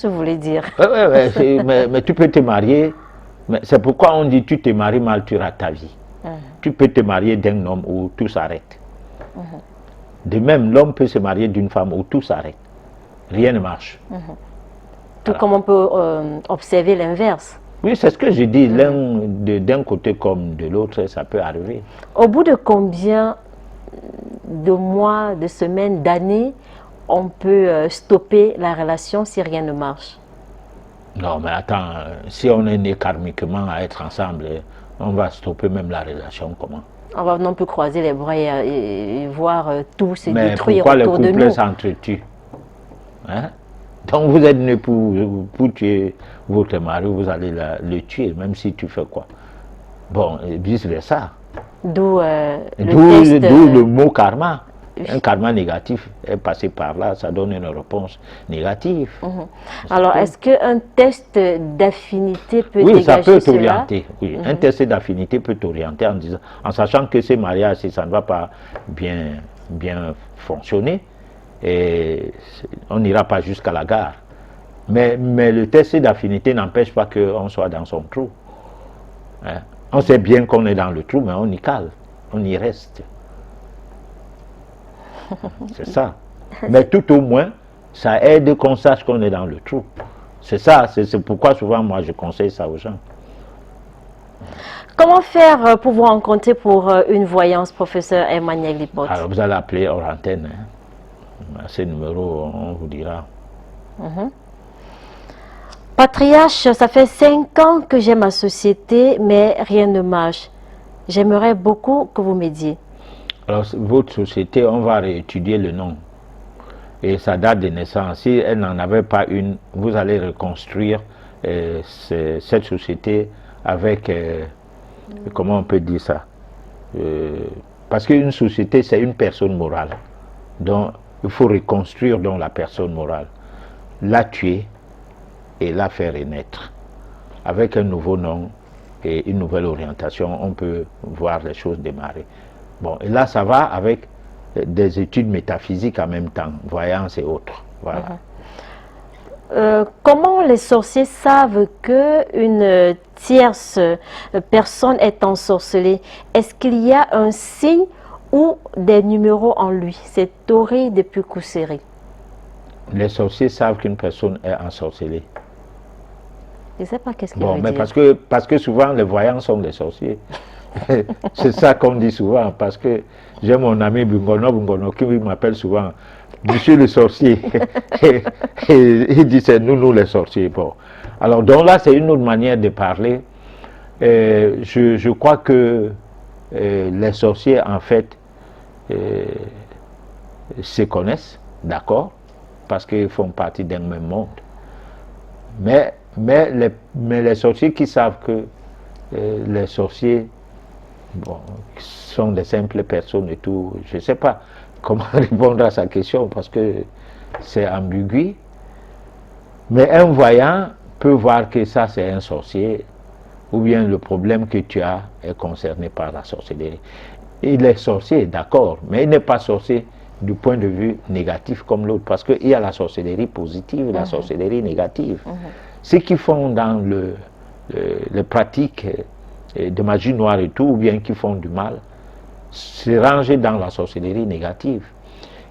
[SPEAKER 1] que vous voulez dire?
[SPEAKER 2] Mais tu peux te marier. C'est pourquoi on dit tu te maries mal, tu rates ta vie. Tu peux te marier d'un homme où tout s'arrête. De même, l'homme peut se marier d'une femme où tout s'arrête. Rien ne marche.
[SPEAKER 1] Tout comme on peut observer l'inverse.
[SPEAKER 2] Oui, c'est ce que je dis. D'un côté comme de l'autre, ça peut arriver.
[SPEAKER 1] Au bout de combien de mois, de semaines, d'années, on peut stopper la relation si rien ne marche?
[SPEAKER 2] Non, mais attends, si on est né karmiquement à être ensemble, on va stopper même la relation, comment? On
[SPEAKER 1] va non plus croiser les bras et voir tout se détruire
[SPEAKER 2] autour de nous. Mais pourquoi le couple s'entretue? Donc vous êtes né pour tuer votre mari, vous allez le tuer, même si tu fais quoi? Bon, et vice versa.
[SPEAKER 1] D'où le
[SPEAKER 2] mot karma. Un karma négatif est passé par là, ça donne une réponse négative.
[SPEAKER 1] Alors, est-ce qu'un test d'affinité peut
[SPEAKER 2] dégager ça peut t'orienter. Oui, un test d'affinité peut t'orienter en sachant que ces mariages, si ça ne va pas bien fonctionner, et on n'ira pas jusqu'à la gare. Mais le test d'affinité n'empêche pas qu'on soit dans son trou. On sait bien qu'on est dans le trou, mais on y cale, on y reste. C'est ça. Mais tout au moins, ça aide qu'on sache qu'on est dans le trou. C'est ça, c'est pourquoi souvent moi je conseille ça aux gens.
[SPEAKER 1] Comment faire pour vous rencontrer pour une voyance, professeur Emmanuel Lipote?
[SPEAKER 2] Alors vous allez appeler hors antenne. À ce numéro, on vous dira.
[SPEAKER 1] Patriarche, ça fait 5 ans que j'ai ma société, mais rien ne marche. J'aimerais beaucoup que vous m'aidiez.
[SPEAKER 2] Alors, votre société, on va réétudier le nom et sa date de naissance. Si elle n'en avait pas une, vous allez reconstruire cette société avec, comment on peut dire ça, parce qu'une société, c'est une personne morale. Donc, il faut reconstruire donc la personne morale, la tuer et la faire renaître. Avec un nouveau nom et une nouvelle orientation, on peut voir les choses démarrer. Bon, et là, ça va avec des études métaphysiques en même temps, voyance et autres. Voilà.
[SPEAKER 1] Comment les sorciers savent qu'une tierce personne est ensorcelée? Est-ce qu'il y a un signe ou des numéros en lui? C'est Tori depuis Kousséri.
[SPEAKER 2] Les sorciers savent qu'une personne est ensorcelée.
[SPEAKER 1] Je ne sais pas qu'est-ce qu'il
[SPEAKER 2] veut
[SPEAKER 1] dire.
[SPEAKER 2] Parce que souvent les voyants sont des sorciers. C'est ça qu'on dit souvent, parce que j'ai mon ami Bungono qui m'appelle souvent Monsieur le sorcier. et il dit c'est nous les sorciers. Bon. Alors donc là c'est une autre manière de parler. Je crois que les sorciers en fait se connaissent, d'accord, parce qu'ils font partie d'un même monde. Mais les sorciers qui savent que les sorciers sont des simples personnes et tout, je ne sais pas comment répondre à sa question parce que c'est ambigu. Mais un voyant peut voir que ça c'est un sorcier ou bien le problème que tu as est concerné par la sorcellerie. Il est sorcier, d'accord, mais il n'est pas sorcier du point de vue négatif comme l'autre parce qu'il y a la sorcellerie positive et la sorcellerie négative. Ceux qui font dans les pratiques de magie noire et tout, ou bien qui font du mal, se rangent dans la sorcellerie négative.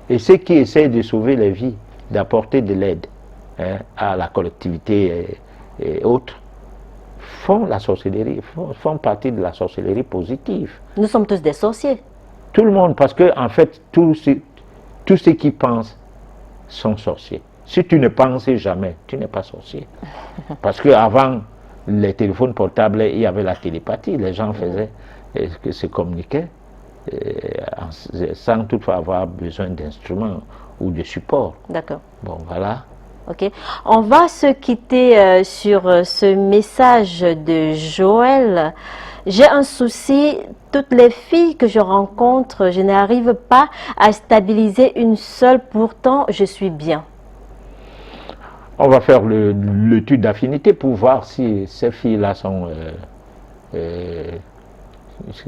[SPEAKER 2] Et ceux qui essaient de sauver les vies, d'apporter de l'aide à la collectivité et autres, font la sorcellerie, font partie de la sorcellerie positive.
[SPEAKER 1] Nous sommes tous des sorciers.
[SPEAKER 2] Tout le monde, parce que en fait, tous ceux qui pensent sont sorciers. Si tu ne pensais jamais, tu n'es pas sorcier. Parce qu'avant les téléphones portables, il y avait la télépathie. Les gens faisaient que se communiquaient sans toutefois avoir besoin d'instruments ou de supports.
[SPEAKER 1] D'accord.
[SPEAKER 2] Bon, voilà.
[SPEAKER 1] Ok. On va se quitter sur ce message de Joël. J'ai un souci, toutes les filles que je rencontre, je n'arrive pas à stabiliser une seule, pourtant je suis bien.
[SPEAKER 2] On va faire l'étude d'affinité pour voir si ces filles-là sont...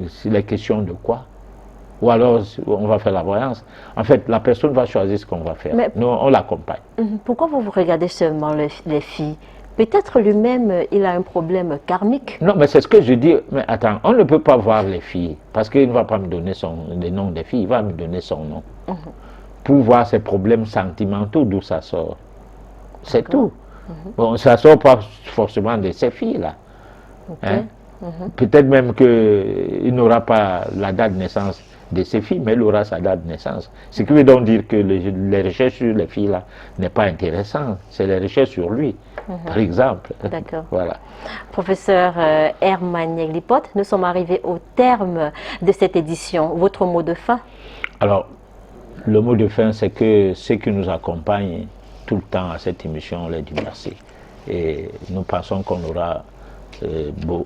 [SPEAKER 2] si les questions de quoi. Ou alors on va faire la voyance. En fait, la personne va choisir ce qu'on va faire. Mais nous, on l'accompagne.
[SPEAKER 1] Pourquoi vous regardez seulement les filles? Peut-être lui-même, il a un problème karmique.
[SPEAKER 2] Non, mais c'est ce que je dis. Mais attends, on ne peut pas voir les filles. Parce qu'il ne va pas me donner le nom des filles, il va me donner son nom. Pour voir ses problèmes sentimentaux, d'où ça sort. C'est tout. Bon, ça ne sort pas forcément de ces filles-là. Peut-être même qu'il n'aura pas la date de naissance de ses filles, mais il aura sa date de naissance. Ce qui veut donc dire que les recherches sur les filles-là n'est pas intéressant. C'est les recherches sur lui, par exemple.
[SPEAKER 1] D'accord.
[SPEAKER 2] Voilà.
[SPEAKER 1] Professeur Herman Yeglipot, nous sommes arrivés au terme de cette édition. Votre mot de fin? Alors,
[SPEAKER 2] le mot de fin, c'est que ceux qui nous accompagnent tout le temps à cette émission, on les dit merci. Et nous pensons qu'on aura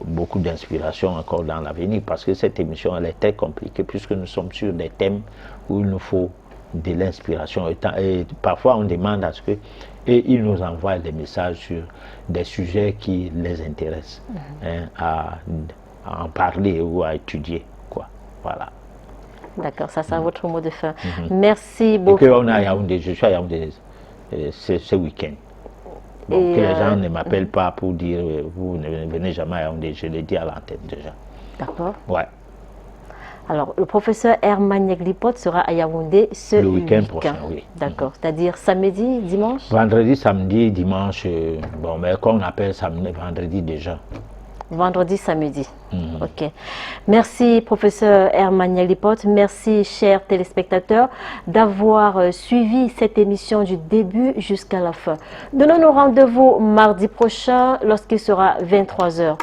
[SPEAKER 2] beaucoup d'inspiration encore dans l'avenir parce que cette émission, elle est très compliquée puisque nous sommes sur des thèmes où il nous faut de l'inspiration. Et parfois, on demande à ce que... Et ils nous envoient des messages sur des sujets qui les intéressent, à en parler ou à étudier, quoi. Voilà.
[SPEAKER 1] D'accord, ça c'est votre mot de fin. Merci beaucoup.
[SPEAKER 2] Et qu'on a à Yaoundé, je suis à Yaoundé ce week-end. Donc que les gens ne m'appellent pas pour dire vous ne venez jamais à Yaoundé, je l'ai dit à l'antenne déjà.
[SPEAKER 1] D'accord.
[SPEAKER 2] Ouais.
[SPEAKER 1] Alors, le professeur Herman Yeglipot sera à Yaoundé
[SPEAKER 2] le week-end prochain, oui.
[SPEAKER 1] D'accord. C'est-à-dire samedi, dimanche?
[SPEAKER 2] Vendredi, samedi, dimanche. Bon, mais qu'on appelle samedi, vendredi déjà.
[SPEAKER 1] Vendredi, samedi. Ok. Merci, professeur Herman Yeglipot. Merci, chers téléspectateurs, d'avoir suivi cette émission du début jusqu'à la fin. Donnons-nous rendez-vous mardi prochain lorsqu'il sera 23 h.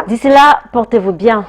[SPEAKER 1] D'ici là, portez-vous bien.